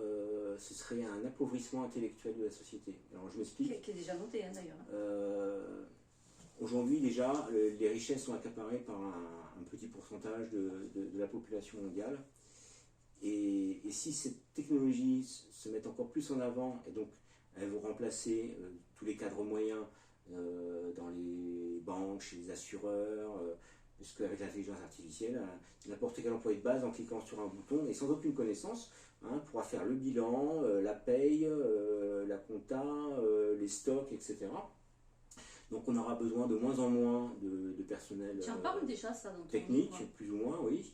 ce serait un appauvrissement intellectuel de la société. Alors, je m'explique. Qui est déjà noté, hein, d'ailleurs. Aujourd'hui, déjà, les richesses sont accaparées par un petit pourcentage de la population mondiale. Et si ces technologies se mettent encore plus en avant, et donc elles vont remplacer tous les cadres moyens dans les banques, chez les assureurs, puisque avec l'intelligence artificielle, n'importe quel employé de base, en cliquant sur un bouton et sans aucune connaissance, pourra faire le bilan, la paye, la compta, les stocks, etc. Donc on aura besoin de moins en moins de personnel Tu en parles déjà, ça, dans ton technique, livre. plus ou moins, oui.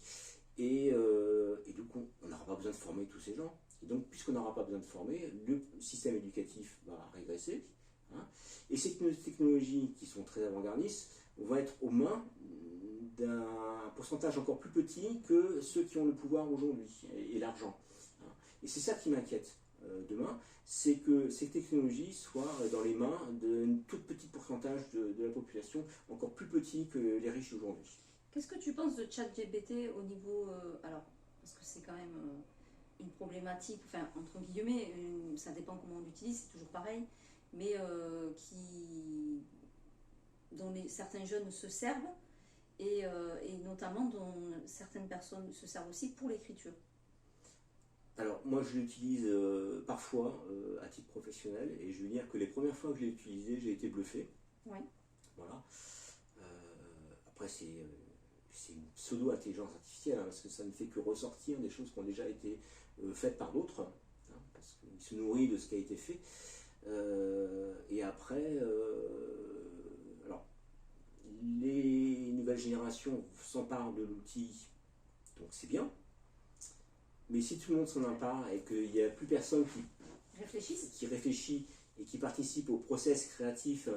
Et du coup, on n'aura pas besoin de former tous ces gens. Et donc, puisqu'on n'aura pas besoin de former, le système éducatif va régresser. Hein. Et ces technologies qui sont très avant-gardistes vont être aux mains d'un pourcentage encore plus petit que ceux qui ont le pouvoir aujourd'hui et l'argent. Hein. Et c'est ça qui m'inquiète demain, c'est que ces technologies soient dans les mains d'un tout petit pourcentage de la population, encore plus petit que les riches aujourd'hui. Qu'est-ce que tu penses de ChatGPT au niveau... alors, parce que c'est quand même une problématique, enfin, entre guillemets, ça dépend comment on l'utilise, c'est toujours pareil, mais dont certains jeunes se servent, et notamment dont certaines personnes se servent aussi pour l'écriture. Alors, moi, je l'utilise parfois à titre professionnel, et je veux dire que les premières fois que je l'ai utilisé, j'ai été bluffé. Oui. Voilà. Après, c'est une pseudo-intelligence artificielle, parce que ça ne fait que ressortir des choses qui ont déjà été faites par d'autres, parce qu'il se nourrit de ce qui a été fait. Et après, alors, les nouvelles générations s'emparent de l'outil, donc c'est bien. Mais si tout le monde s'en empare et qu'il n'y a plus personne qui réfléchit et qui participe au process créatif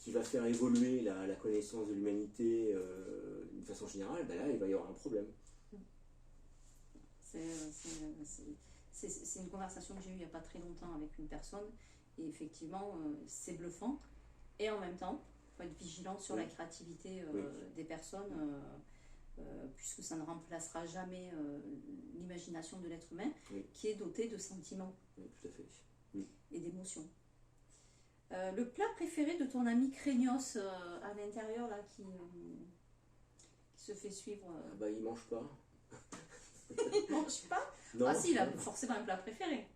qui va faire évoluer la connaissance de l'humanité d'une façon générale, ben là, il va y avoir un problème. C'est une conversation que j'ai eue il n'y a pas très longtemps avec une personne, et effectivement, c'est bluffant. Et en même temps, il faut être vigilant sur la créativité des personnes, puisque ça ne remplacera jamais l'imagination de l'être humain, qui est doté de sentiments tout à fait. et d'émotions. Le plat préféré de ton ami Craignos à l'intérieur, là, qui se fait suivre. Bah, il mange pas. Il mange pas? Non, ah si, il a forcément un plat préféré.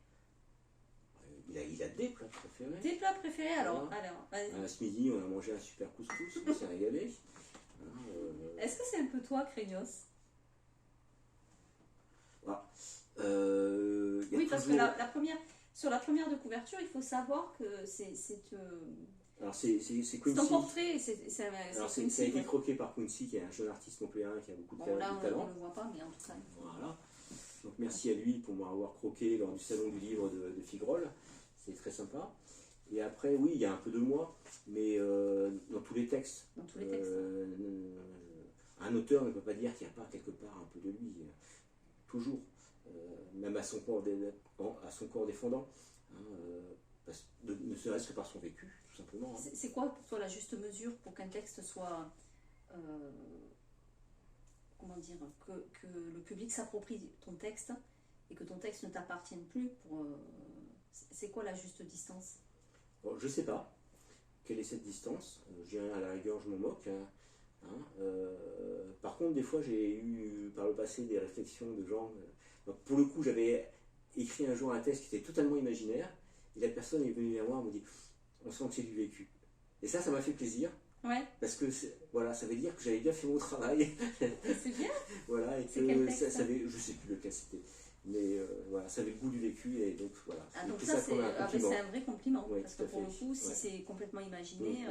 Il a des plats préférés. Des plats préférés, alors, Voilà. vas-y. Ce midi, on a mangé un super couscous, on s'est régalé. Est-ce que c'est un peu toi, Craignos? Voilà. Oui, parce que sur la première de couverture, il faut savoir que c'est alors c'est Quincy. ton portrait. Alors ça a été croqué par Quincy, qui est un jeune artiste montpelliérain qui a beaucoup de talent. On ne le voit pas, mais en tout cas. Voilà. Donc merci à lui pour m'avoir croqué lors du salon du livre de Figrol. C'est très sympa. Et après, oui, il y a un peu de moi, mais dans tous les textes. Dans tous les textes. Un auteur ne peut pas dire qu'il n'y a pas quelque part un peu de lui. Toujours. Même à son corps défendant. Ne serait-ce que par son vécu, tout simplement. C'est quoi pour toi la juste mesure pour qu'un texte soit... comment dire, que le public s'approprie ton texte et que ton texte ne t'appartienne plus c'est quoi la juste distance? Bon, je sais pas quelle est cette distance. À la rigueur, je m'en moque. hein. Par contre, des fois, j'ai eu par le passé des réflexions de gens. Donc, pour le coup, j'avais écrit un jour un texte qui était totalement imaginaire, et la personne est venue vers moi et me dit on sent que c'est du vécu. Et ça m'a fait plaisir. Ouais. Parce que voilà, ça veut dire que j'avais bien fait mon travail. C'est bien. Voilà, et que ça avait, je sais plus lequel c'était, mais voilà, ça avait le goût du vécu, et donc voilà. Ah, donc ça, c'est un vrai compliment. Oui, parce que pour le coup, si c'est complètement imaginé,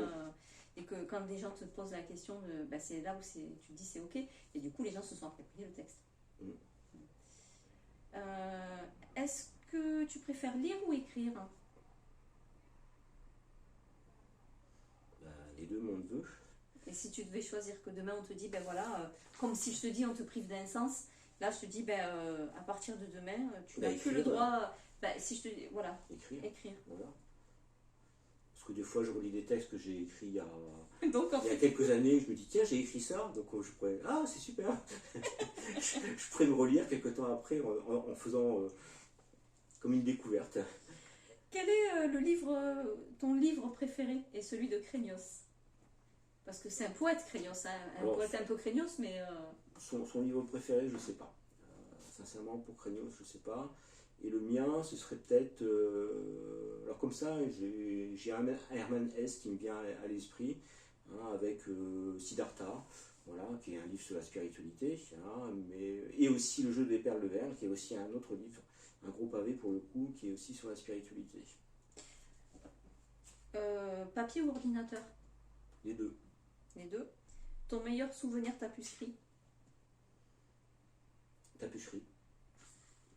et que quand des gens te posent la question, c'est là où tu te dis c'est ok, et du coup, les gens se sont appropriés le texte. Est-ce que tu préfères lire ou écrire? Les deux, mon neveu. Et si tu devais choisir que demain on te dit, ben voilà, comme si je te dis on te prive d'un sens, là je te dis, à partir de demain, tu n'as plus le droit, si je te dis, voilà, écrire. Voilà. Parce que des fois je relis des textes que j'ai écrits il y a quelques années, je me dis tiens j'ai écrit ça, donc je pourrais, ah c'est super. je pourrais me relire quelques temps après en faisant comme une découverte. Quel est ton livre préféré et celui de Crénios? Parce que c'est un poète, Crénios, un poète un peu craignos, mais... Son livre préféré, je ne sais pas. Sincèrement, pour Crénios, je ne sais pas. Et le mien, ce serait peut-être... alors comme ça, j'ai un Hermann Hesse qui me vient à l'esprit, avec Siddhartha, voilà, qui est un livre sur la spiritualité, et aussi Le jeu des perles de verre, qui est aussi un autre livre, un gros pavé pour le coup, qui est aussi sur la spiritualité. Papier ou ordinateur? Les deux. Les deux. Ton meilleur souvenir tapisserie? Tapisserie.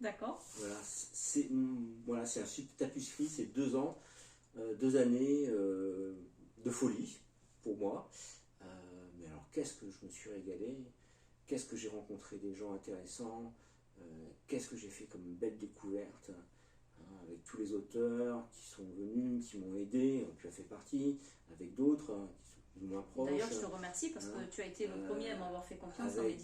D'accord. Voilà, c'est un super tapisserie, c'est 2 ans, 2 années de folie pour moi. Mais alors, qu'est-ce que je me suis régalé, qu'est-ce que j'ai rencontré des gens intéressants, qu'est-ce que j'ai fait comme belle découverte, avec tous les auteurs qui sont venus, qui m'ont aidé, tu as fait partie, avec d'autres qui sont plus ou moins proches. D'ailleurs, je te remercie parce que tu as été le premier à m'avoir fait confiance dans avec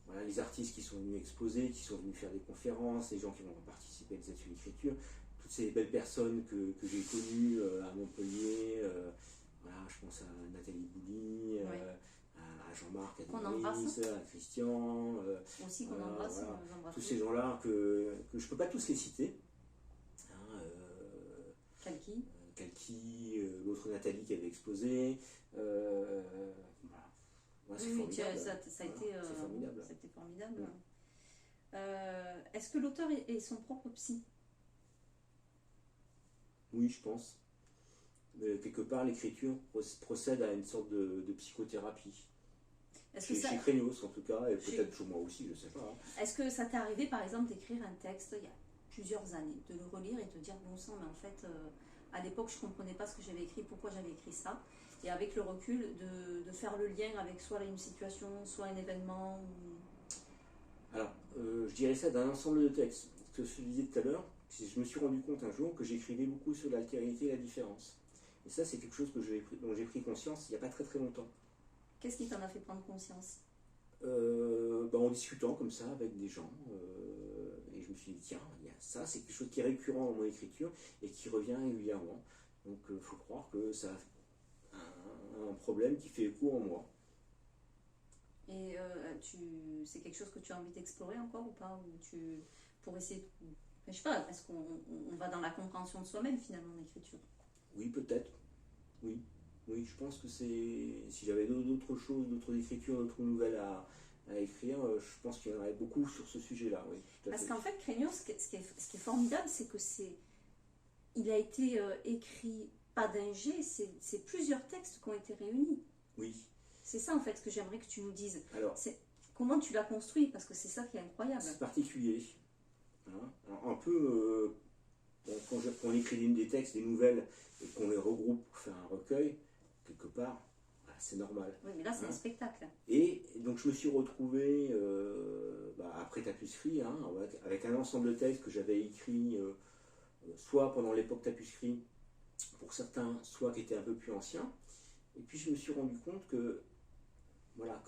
voilà, les artistes qui sont venus exposer, qui sont venus faire des conférences, les gens qui vont participer à des ateliers d'écriture, toutes ces belles personnes que j'ai connues à Montpellier, voilà, je pense à Nathalie Bouly, à Jean-Marc, à Christian, aussi qu'on embrasse, voilà, tous ces gens-là que je ne peux pas tous les citer. Kalki, l'autre Nathalie qui avait exposé, voilà. C'est formidable. Ça a été formidable. C'était formidable. Est-ce que l'auteur est son propre psy? Oui, je pense. Quelque part, l'écriture procède à une sorte de psychothérapie. Chez Crénios, en tout cas, et peut-être chez moi aussi, je ne sais pas. Est-ce que ça t'est arrivé, par exemple, d'écrire un texte il y a plusieurs années, de le relire et te dire, bon sang, mais en fait, à l'époque, je ne comprenais pas ce que j'avais écrit, pourquoi j'avais écrit ça, et avec le recul, de faire le lien avec soit une situation, soit un événement Alors, je dirais ça d'un ensemble de textes. Ce que je disais tout à l'heure, je me suis rendu compte un jour que j'écrivais beaucoup sur l'altérité et la différence. Et ça, c'est quelque chose dont j'ai pris conscience il n'y a pas très très longtemps. Qu'est-ce qui t'en a fait prendre conscience? En discutant comme ça avec des gens, et je me suis dit tiens, ça c'est quelque chose qui est récurrent dans mon écriture et qui revient régulièrement, donc il faut croire que ça a un problème qui fait écho en moi. Et c'est quelque chose que tu as envie d'explorer encore ou pas, pour essayer je sais pas, est-ce qu'on va dans la compréhension de soi-même finalement en écriture? Oui, peut-être, oui. Oui, je pense que si j'avais d'autres choses, d'autres écritures, d'autres nouvelles à écrire, je pense qu'il y en aurait beaucoup sur ce sujet-là. Oui, parce qu'en fait, Crénios, ce qui est formidable, c'est que il a été écrit pas d'un jet, c'est plusieurs textes qui ont été réunis. Oui. C'est ça en fait que j'aimerais que tu nous dises. Alors, comment tu l'as construit, parce que c'est ça qui est incroyable. C'est particulier. Un peu, quand on écrit des textes, des nouvelles, et qu'on les regroupe pour faire un recueil, quelque part, c'est normal. Oui, mais là, c'est un spectacle. Et donc, je me suis retrouvé, après Tapisserie, avec un ensemble de textes que j'avais écrits, soit pendant l'époque Tapisserie, pour certains, soit qui étaient un peu plus anciens. Et puis, je me suis rendu compte que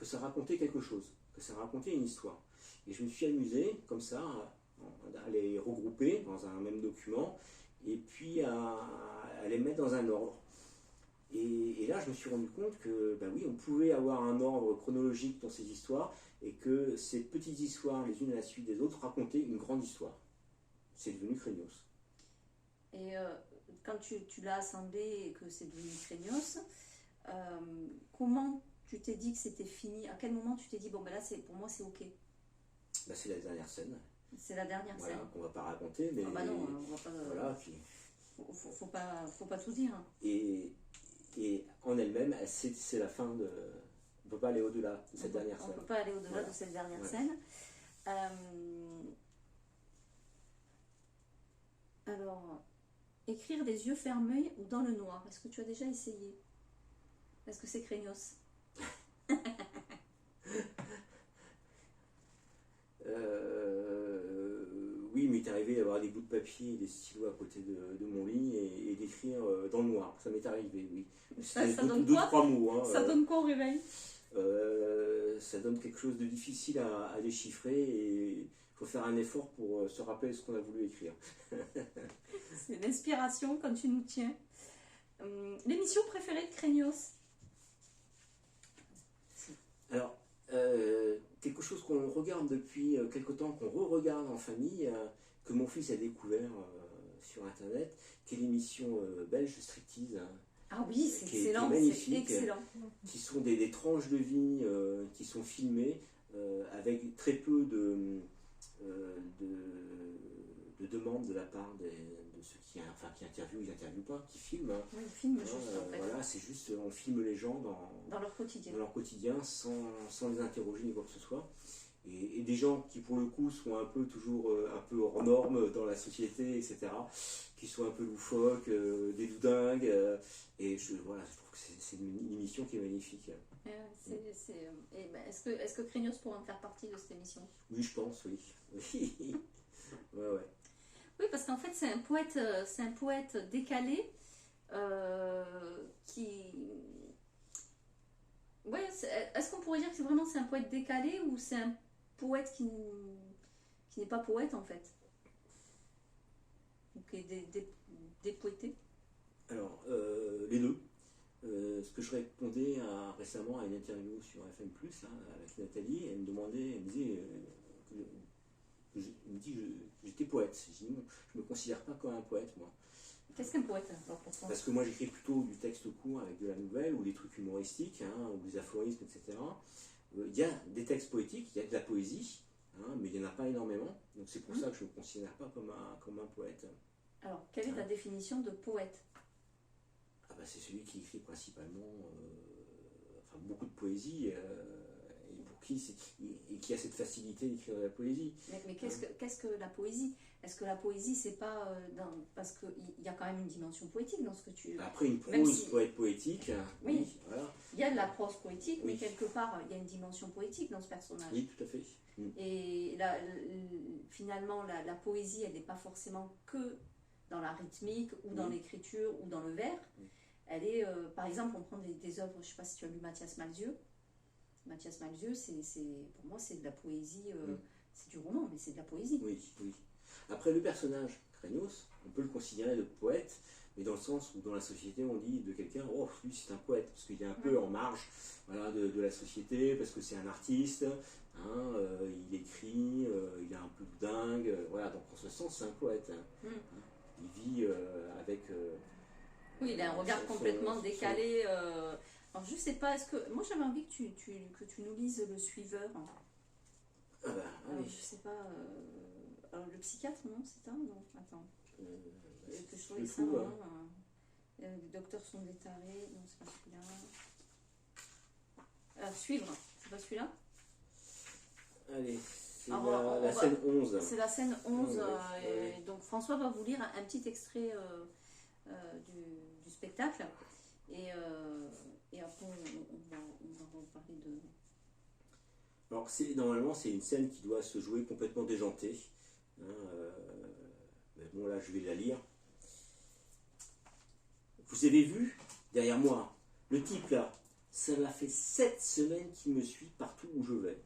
ça racontait quelque chose, que ça racontait une histoire. Et je me suis amusé, comme ça, à les regrouper dans un même document, et puis à les mettre dans un ordre. Et là, je me suis rendu compte que, bah oui, on pouvait avoir un ordre chronologique dans ces histoires et que ces petites histoires, les unes à la suite des autres, racontaient une grande histoire. C'est devenu Craignos. Et quand tu l'as assemblé et que c'est devenu Craignos, comment tu t'es dit que c'était fini? À quel moment tu t'es dit, bon ben là, pour moi, c'est ok? Bah, c'est la dernière scène. C'est la dernière Voilà, scène. qu'on va pas raconter, mais Ah bah non, on va pas... voilà, puis, faut pas tout dire. et en elle-même, c'est la fin de. On ne peut pas aller au-delà de cette dernière On scène. peut pas aller au-delà Voilà. de cette dernière Voilà. scène. Alors, écrire des yeux fermés ou dans le noir, est-ce que tu as déjà essayé? Est-ce que c'est Craignos? Oui, mais il est arrivé d'avoir des bouts de papier et des stylos à côté de mon lit et d'écrire dans le noir. Ça m'est arrivé, oui. Ça C'est donne deux, quoi? trois mots. Hein, Ça donne quoi au réveil? ça donne quelque chose de difficile à déchiffrer et il faut faire un effort pour se rappeler ce qu'on a voulu écrire. C'est l'inspiration quand tu nous tiens. L'émission préférée de Craignos? Alors, quelque chose qu'on regarde depuis quelque temps, qu'on re-regarde en famille, que mon fils a découvert sur Internet, qui est l'émission belge Striptease. Ah oui, c'est qui est excellent, c'est magnifique, excellent. qui sont des tranches de vie qui sont filmées avec très peu de demandes de la part de ceux qui interviewent, ils n'interviewent pas, qui filment. Hein. Oui, le film juste en fait. Voilà, c'est juste, on filme les gens Dans leur quotidien. dans leur quotidien sans les interroger ni quoi que ce soit. Et des gens qui pour le coup sont un peu toujours un peu hors normes dans la société, etc. Qui sont un peu loufoques, des doudingues. Et voilà, je trouve que c'est une émission qui est magnifique. Est-ce que Craignos pourra en faire partie de cette émission? Oui, je pense, oui. Oui, ouais. Oui, parce qu'en fait, c'est un poète décalé qui... Ouais, est-ce qu'on pourrait dire que c'est un poète décalé ou c'est un poète qui n'est pas poète en fait? Ou qui est dépoété? Alors, les deux. Ce que je répondais récemment à une interview sur FM+, là, avec Nathalie, elle me disait que j'étais poète. Je dis non, je ne me considère pas comme un poète, moi. Qu'est-ce qu'un poète alors pour toi? Parce que moi j'écris plutôt du texte court avec de la nouvelle ou des trucs humoristiques, hein, ou des aphorismes, etc. Il y a des textes poétiques, il y a de la poésie, hein, mais il n'y en a pas énormément. Donc c'est pour ça que je ne me considère pas comme un poète. Alors, quelle est ta définition de poète? Ah bah, c'est celui qui écrit principalement beaucoup de poésie et pour qui a cette facilité d'écrire de la poésie. Mais qu'est-ce que la poésie? Est-ce que la poésie, c'est pas parce qu'il y a quand même une dimension poétique dans ce que tu... Après, une prose peut être poétique. Oui, voilà. Il y a de la prose poétique, Oui. mais quelque part, il y a une dimension poétique dans ce personnage. Oui, tout à fait. Et finalement, la poésie, elle n'est pas forcément que dans la rythmique, ou dans l'écriture, ou dans le vers. Elle est, par exemple, on prend des œuvres, je ne sais pas si tu as lu Mathias Malzieu. Mathias Malzieu, pour moi, c'est de la poésie, c'est du roman, mais c'est de la poésie. Oui. Après, le personnage, Craignos, on peut le considérer de poète, mais dans le sens où dans la société, on dit de quelqu'un, oh, lui, c'est un poète, parce qu'il est un peu en marge de la société, parce que c'est un artiste, hein, il écrit, il est un peu dingue, voilà, donc en ce sens, c'est un poète. Hein. Il vit avec... oui, il a un regard complètement décalé. Alors, je sais pas, moi, j'avais envie que tu nous lises Le Suiveur. Ah bah, Alors, oui. je sais pas... Alors, le psychiatre, non, c'est ça? Non, attends. Que je trouvais ça, les docteurs sont des tarés. Non, c'est pas celui-là. Suivre, c'est pas celui-là? Allez, c'est Alors, la scène 11. C'est la scène 11. Ouais. Donc, François va vous lire un petit extrait du spectacle. Et après, on va reparler de... Alors, normalement, c'est une scène qui doit se jouer complètement déjantée. Hein, mais bon, là, je vais la lire. Vous avez vu, derrière moi, le type là, ça m'a fait 7 semaines qu'il me suit partout où je vais.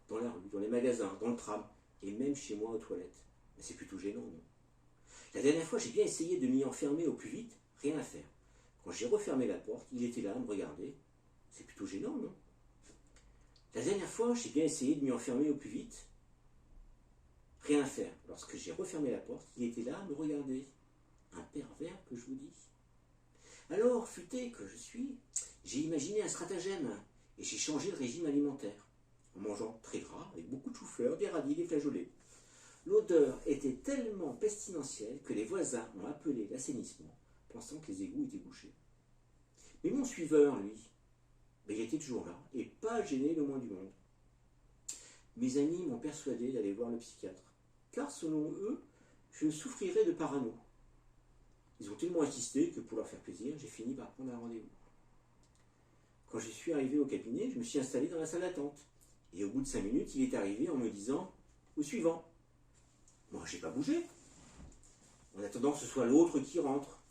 Dans la rue, dans les magasins, dans le tram, et même chez moi aux toilettes. Mais c'est plutôt gênant, non? La dernière fois, j'ai bien essayé de m'y enfermer au plus vite, rien à faire. Quand j'ai refermé la porte, il était là à me regarder. C'est plutôt gênant, non? La dernière fois, j'ai bien essayé de m'y enfermer au plus vite. Rien à faire. Lorsque j'ai refermé la porte, il était là à me regarder. Un pervers que je vous dis. Alors, futé que je suis, j'ai imaginé un stratagème et j'ai changé de régime alimentaire. En mangeant très gras, avec beaucoup de chou-fleur, des radis, des flageolets. L'odeur était tellement pestilentielle que les voisins ont appelé l'assainissement, pensant que les égouts étaient bouchés. Mais mon suiveur, lui, il était toujours là, et pas gêné le moins du monde. Mes amis m'ont persuadé d'aller voir le psychiatre, car selon eux, je souffrirais de parano. Ils ont tellement insisté que pour leur faire plaisir, j'ai fini par prendre un rendez-vous. Quand je suis arrivé au cabinet, je me suis installé dans la salle d'attente. Et au bout de 5 minutes, il est arrivé en me disant « Au suivant ». Moi, j'ai pas bougé, en attendant que ce soit l'autre qui rentre.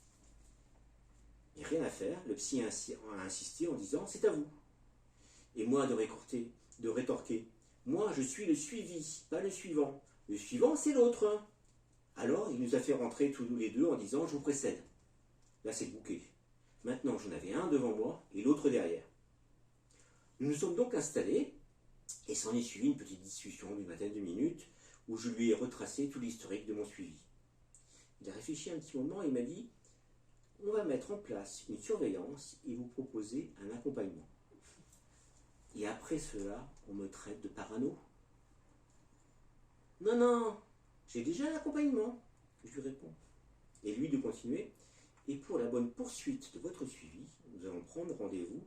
Mais rien à faire, le psy a insisté en disant « C'est à vous ». Et moi de rétorquer « Moi, je suis le suivi, pas le suivant. Le suivant, c'est l'autre. » Alors, il nous a fait rentrer tous les deux en disant « Je vous précède ». Là, c'est le bouquet. Maintenant, j'en avais un devant moi et l'autre derrière. Nous nous sommes donc installés, et s'en est suivi une petite discussion d'une vingtaine de minutes où je lui ai retracé tout l'historique de mon suivi. Il a réfléchi un petit moment et m'a dit « On va mettre en place une surveillance et vous proposer un accompagnement. » Et après cela, on me traite de parano. « Non, non, j'ai déjà un accompagnement. » Je lui réponds. Et lui de continuer « Et pour la bonne poursuite de votre suivi, nous allons prendre rendez-vous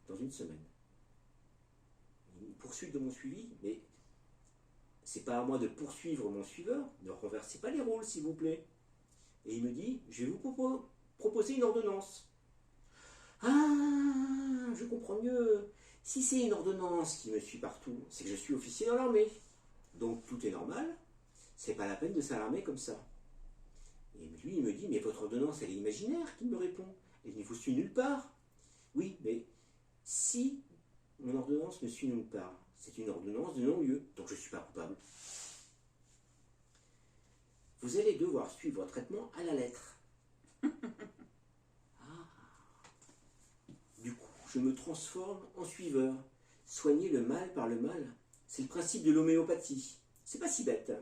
dans une semaine. » Une poursuite de mon suivi, mais c'est pas à moi de poursuivre mon suiveur, ne renversez pas les rôles s'il vous plaît. Et il me dit, je vais vous proposer une ordonnance. Ah, je comprends mieux. Si c'est une ordonnance qui me suit partout, c'est que je suis officier dans l'armée. Donc tout est normal, c'est pas la peine de s'alarmer comme ça. Et lui il me dit, mais votre ordonnance elle est imaginaire, qu'il me répond. Elle ne vous suit nulle part. Oui, mais si mon ordonnance ne suit nulle part, c'est une ordonnance de non-lieu, donc je ne suis pas coupable. Vous allez devoir suivre un traitement à la lettre. Du coup, je me transforme en suiveur. Soigner le mal par le mal, c'est le principe de l'homéopathie. C'est pas si bête.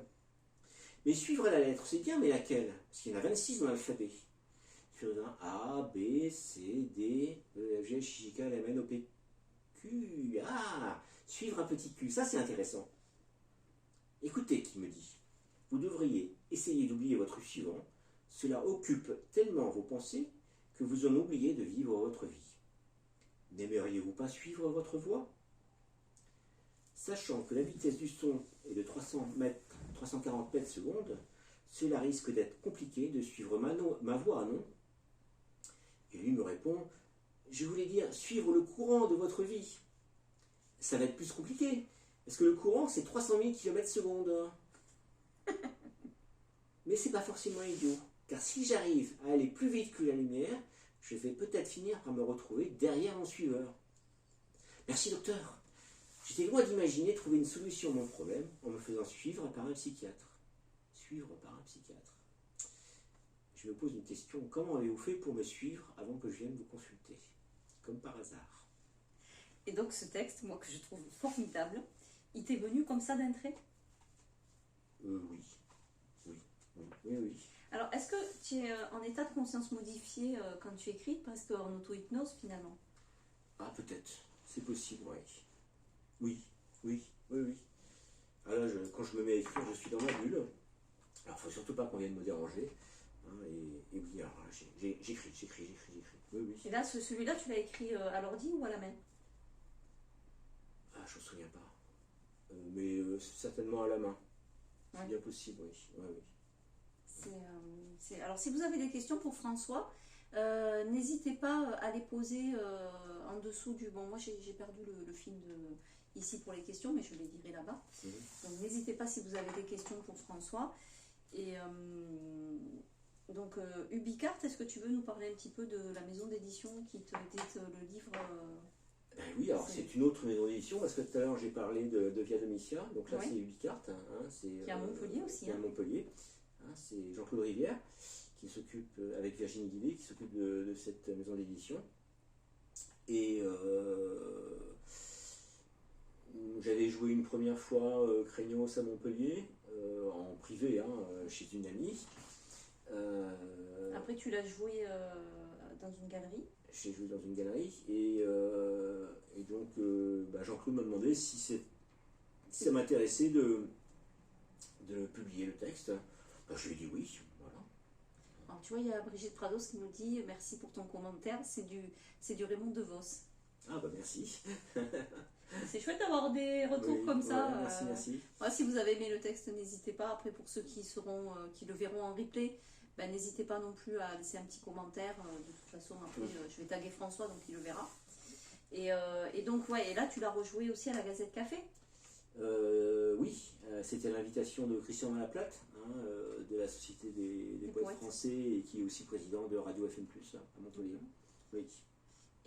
Mais suivre à la lettre, c'est bien, mais laquelle? Parce qu'il y en a 26 dans l'alphabet. Suivre un A, B, C, D, E, F, G, H, I, J, K, L, M, N, O, P, Q. Ah, suivre un petit Q, ça c'est intéressant. Écoutez, qui me dit, vous devriez essayer d'oublier votre suivant. Cela occupe tellement vos pensées que vous en oubliez de vivre votre vie. N'aimeriez-vous pas suivre votre voie? Sachant que la vitesse du son est de 340 mètres secondes, cela risque d'être compliqué de suivre ma voie, non? Et lui me répond, je voulais dire suivre le courant de votre vie. Ça va être plus compliqué, parce que le courant c'est 300 000 km secondes. Mais c'est pas forcément idiot, car si j'arrive à aller plus vite que la lumière, je vais peut-être finir par me retrouver derrière mon suiveur. Merci docteur. J'étais loin d'imaginer trouver une solution à mon problème en me faisant suivre par un psychiatre. Suivre par un psychiatre. Je me pose une question, comment avez-vous fait pour me suivre avant que je vienne vous consulter? Comme par hasard. Et donc ce texte, moi que je trouve formidable, il t'est venu comme ça d'un trait? Oui. Oui. Alors, est-ce que tu es en état de conscience modifié quand tu écris, presque en auto-hypnose finalement? Ah, peut-être. C'est possible, oui. Oui. Alors, quand je me mets à écrire, je suis dans ma bulle. Alors, il ne faut surtout pas qu'on vienne me déranger. Hein, et oui, alors j'écris. Oui. Et là, celui-là, tu l'as écrit à l'ordi ou à la main? Ah, je ne me souviens pas. Mais certainement à la main. Ouais. C'est bien possible, oui. Alors, si vous avez des questions pour François, n'hésitez pas à les poser en dessous du... Bon, moi, j'ai perdu le film ici pour les questions, mais je les dirai là-bas. Donc, n'hésitez pas si vous avez des questions pour François. Et donc, Ubicart, est-ce que tu veux nous parler un petit peu de la maison d'édition qui te édite le livre Ben oui, alors c'est une autre maison d'édition, parce que tout à l'heure j'ai parlé de Via Domitia, donc là c'est Ubicart, qui est à Montpellier aussi. Qui est à Montpellier. C'est Jean-Claude Rivière qui s'occupe, avec Virginie Guillet, qui s'occupe de cette maison d'édition. Et j'avais joué une première fois Craignos à Montpellier, en privé, hein, chez une amie. Après, tu l'as joué dans une galerie. J'ai joué dans une galerie et donc Jean-Claude m'a demandé si ça m'intéressait de publier le texte. Je lui ai dit oui, voilà. Alors, tu vois, il y a Brigitte Prados qui nous dit merci pour ton commentaire, c'est du Raymond DeVos. Ah bah merci. C'est chouette d'avoir des retours comme ça. Merci, merci. Voilà, si vous avez aimé le texte, n'hésitez pas. Après, pour ceux qui le verront en replay, n'hésitez pas non plus à laisser un petit commentaire. De toute façon, après, je vais taguer François, donc il le verra. Et donc, ouais, et là, tu l'as rejoué aussi à la Gazette Café. Oui, c'était l'invitation de Christian Malaplate, hein, de la Société des poètes français, et qui est aussi président de Radio FM+, à Montpellier. Oui.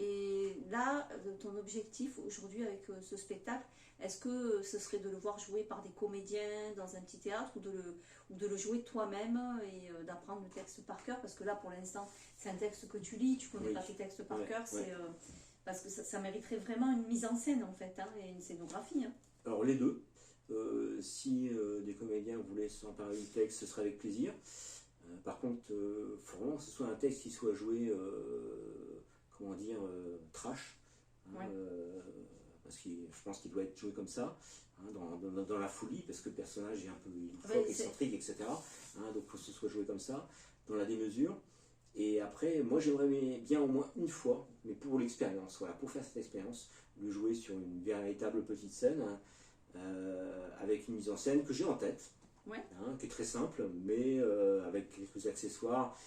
Et là, ton objectif aujourd'hui avec ce spectacle, est-ce que ce serait de le voir jouer par des comédiens dans un petit théâtre ou de le jouer toi-même et d'apprendre le texte par cœur? Parce que là, pour l'instant, c'est un texte que tu lis, tu connais pas tes textes par cœur. Parce que ça mériterait vraiment une mise en scène, en fait, hein, et une scénographie. Hein. Alors, les deux. Si des comédiens voulaient s'emparer du texte, ce serait avec plaisir. Par contre, il faut vraiment que ce soit un texte qui soit joué... comment dire, trash, hein, parce que je pense qu'il doit être joué comme ça, hein, dans la folie, parce que le personnage est un peu excentrique, etc. Hein, donc il faut que ce soit joué comme ça, dans la démesure. Et après, moi j'aimerais bien au moins une fois, mais pour l'expérience, voilà, pour faire cette expérience, le jouer sur une véritable petite scène, hein, avec une mise en scène que j'ai en tête, hein, qui est très simple, mais avec quelques accessoires.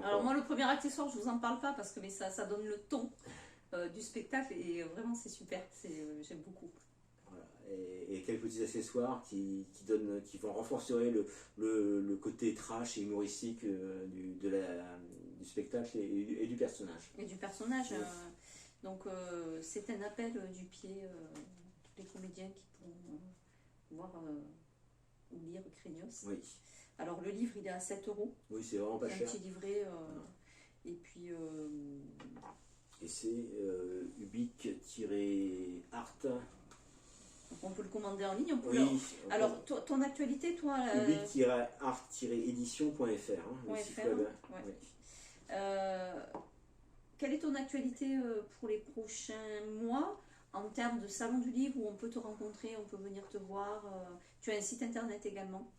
Alors moi le premier accessoire je vous en parle pas parce que ça donne le ton du spectacle et vraiment c'est super, j'aime beaucoup. Voilà. Et quelques petits accessoires qui vont renforcer le côté trash et humoristique du spectacle et du personnage. Et du personnage, donc c'est un appel du pied tous les comédiens qui pourront voir ou lire Craignos. Oui. Alors le livre il est à 7 €. Oui, c'est vraiment pas cher. Un petit livret. Et puis. Et c'est ubique-art. Donc on peut le commander en ligne. Alors ton actualité, toi. ubique-art-édition.fr. Quelle est ton actualité pour les prochains mois en termes de salon du livre où on peut te rencontrer, on peut venir te voir? Tu as un site internet également?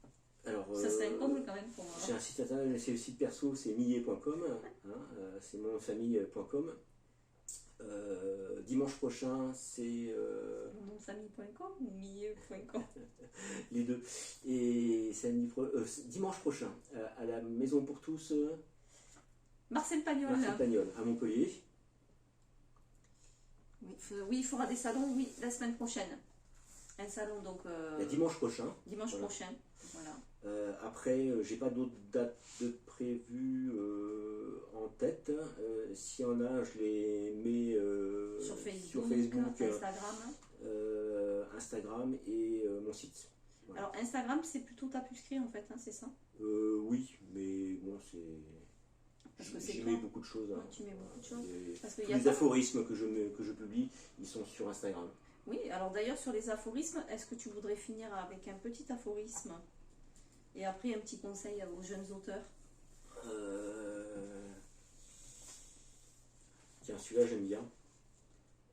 Alors, ça serait un comble quand même pour moi. J'ai un site internet, mais c'est le site perso, c'est millet.com, hein, c'est mon nom de famille.com. Dimanche prochain, c'est... Mon nom de famille.com ou millet.com? Les deux. Et c'est dimanche prochain, à la Maison pour tous... Marcel Pagnol, à Montpellier. Oui, il fera des salons, oui, la semaine prochaine. Un salon donc... dimanche prochain. Dimanche prochain, voilà. Après, j'ai pas d'autres dates de prévues en tête. S'il y en a, je les mets sur Facebook, Instagram et mon site. Voilà. Alors Instagram, c'est plutôt tapuscrit en fait, hein, c'est ça? Oui, mais bon, c'est... J'y mets beaucoup de choses. Hein. Tu mets beaucoup de choses. Les aphorismes que je publie, ils sont sur Instagram. Oui, alors d'ailleurs sur les aphorismes, est-ce que tu voudrais finir avec un petit aphorisme et après un petit conseil aux jeunes auteurs? Tiens, celui-là j'aime bien.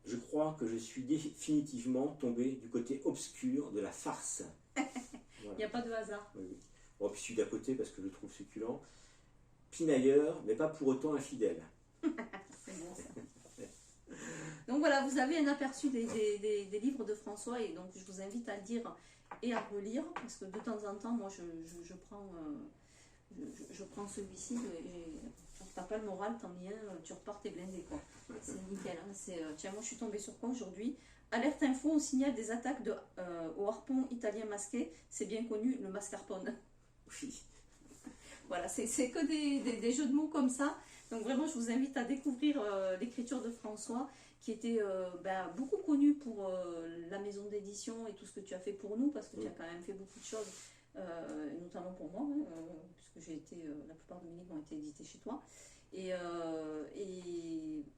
Je crois que je suis définitivement tombé du côté obscur de la farce. Voilà. Il n'y a pas de hasard. Oui. Bon, puis celui d'à côté parce que je le trouve succulent. Pinailleur, mais pas pour autant infidèle. C'est bon ça. Donc voilà, vous avez un aperçu des livres de François et donc je vous invite à le lire et à relire parce que de temps en temps, moi je prends celui-ci et t'as pas le moral, t'en viens, tu repars t'es blindé quoi. C'est nickel. Hein. Tiens, moi je suis tombée sur quoi aujourd'hui? Alerte info, on signale des attaques au harpon italien masqué, c'est bien connu, le mascarpone. Oui. Voilà, c'est que des jeux de mots comme ça. Donc vraiment, je vous invite à découvrir l'écriture de François, qui était beaucoup connu pour la maison d'édition et tout ce que tu as fait pour nous, parce que tu as quand même fait beaucoup de choses notamment pour moi, puisque j'ai été, la plupart de mes livres ont été édités chez toi. Et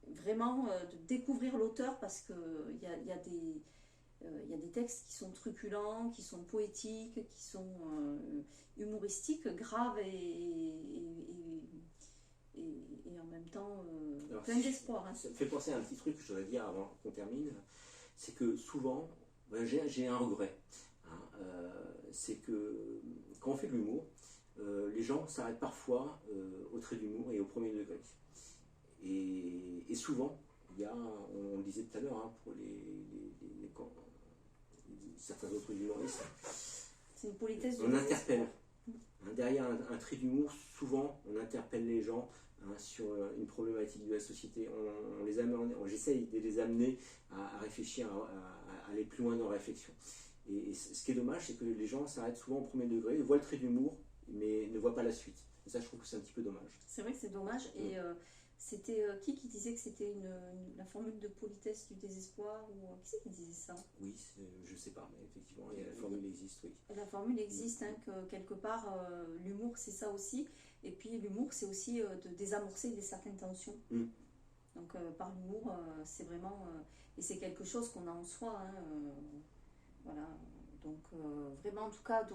vraiment de découvrir l'auteur parce qu'il y a des textes qui sont truculents, qui sont poétiques, qui sont humoristiques, graves et en même temps plein d'espoir. Hein. Ça me fait penser à un petit truc que je voudrais dire avant qu'on termine. C'est que souvent, j'ai un regret. Hein, c'est que quand on fait de l'humour, les gens s'arrêtent parfois au trait d'humour et au premier degré. Et souvent, il y a, on le disait tout à l'heure, hein, pour certains autres humoristes, c'est une politesse on interpelle. Hein, derrière un trait d'humour, souvent, on interpelle les gens hein, sur une problématique de la société. J'essaye de les amener à réfléchir, à aller plus loin dans la réflexion. Et ce qui est dommage, c'est que les gens s'arrêtent souvent au premier degré, voient le trait d'humour, mais ne voient pas la suite. Et ça, je trouve que c'est un petit peu dommage. C'est vrai que c'est dommage. Et c'était qui disait que c'était la formule de politesse du désespoir ou qui c'est qui disait ça? Oui, je sais pas, mais effectivement, la formule existe, oui. La formule existe, hein, que quelque part, l'humour, c'est ça aussi. Et puis l'humour, c'est aussi de désamorcer certaines tensions. Donc par l'humour, c'est vraiment... et c'est quelque chose qu'on a en soi. Hein, voilà. Donc vraiment, en tout cas,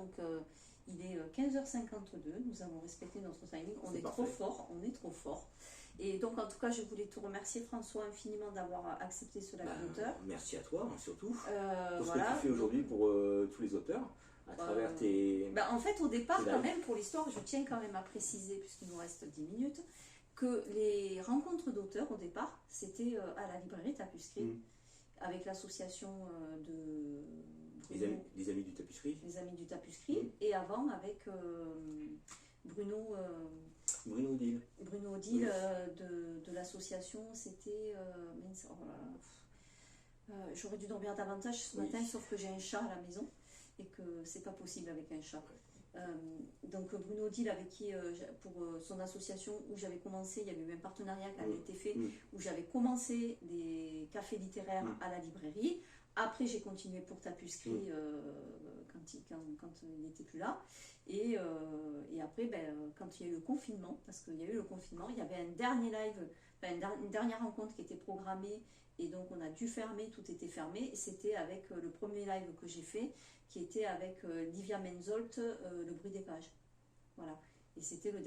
il est 15h52. Nous avons respecté notre timing. On est trop fort, on est trop fort. Et donc, en tout cas, je voulais te remercier, François, infiniment d'avoir accepté ce live d'auteur. Merci à toi, hein, surtout, pour ce voilà. que tu fais aujourd'hui pour tous les auteurs, à travers tes... en fait, au départ, quand même, pour l'histoire, je tiens quand même à préciser, puisqu'il nous reste 10 minutes, que les rencontres d'auteurs, au départ, c'était à la librairie Tapuscrit, avec l'association de... Les Amis du Tapuscrit. Les Amis du Tapuscrit, et avant, avec Bruno Odile. Bruno Odile de l'association, c'était... j'aurais dû dormir davantage ce matin, sauf que j'ai un chat à la maison et que c'est pas possible avec un chat. Donc Bruno Odile, avec qui, pour son association où j'avais commencé, il y avait eu un partenariat qui avait été fait, où j'avais commencé des cafés littéraires à la librairie. Après, j'ai continué pour Tapuscrit quand il n'était plus là. Et après, quand il y a eu le confinement, parce qu'il y a eu le confinement, il y avait un dernier live, une dernière rencontre qui était programmée, et donc on a dû fermer, tout était fermé. Et c'était avec le premier live que j'ai fait, qui était avec Livia Menzolt, Le bruit des pages. Voilà. Et c'était la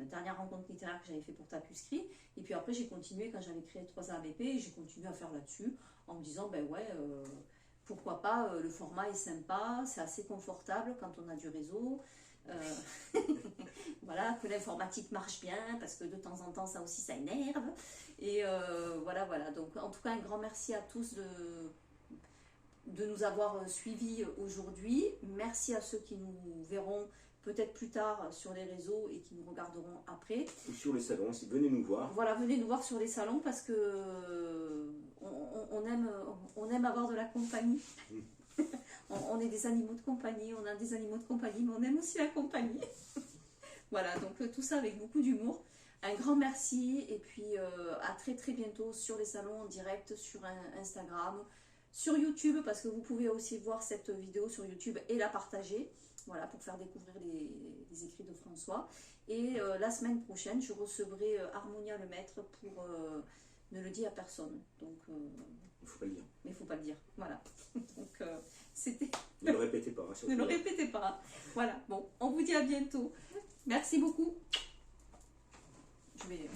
dernière rencontre littéraire que j'avais fait pour Tapuscrit. Et puis après, j'ai continué quand j'avais créé 3A ABP, et j'ai continué à faire là-dessus, en me disant, pourquoi pas, le format est sympa, c'est assez confortable quand on a du réseau. Voilà, que l'informatique marche bien, parce que de temps en temps, ça aussi, ça énerve. Et voilà. Donc, en tout cas, un grand merci à tous de nous avoir suivis aujourd'hui. Merci à ceux qui nous verront peut-être plus tard sur les réseaux et qui nous regarderont après. Ou sur les salons, venez nous voir. Voilà, venez nous voir sur les salons parce que on aime avoir de la compagnie. On est des animaux de compagnie, on a des animaux de compagnie, mais on aime aussi la compagnie. Voilà, donc tout ça avec beaucoup d'humour. Un grand merci et puis à très très bientôt sur les salons en direct, sur Instagram, sur YouTube, parce que vous pouvez aussi voir cette vidéo sur YouTube et la partager. Voilà, pour faire découvrir les écrits de François. Et la semaine prochaine, je recevrai Harmonia Le Maître pour ne le dire à personne. Donc, il ne faut pas le dire. Mais il ne faut pas le dire. Voilà. Donc, c'était... Ne le répétez pas. Hein, ne le répétez pas. Voilà. Bon, on vous dit à bientôt. Merci beaucoup. Je vais...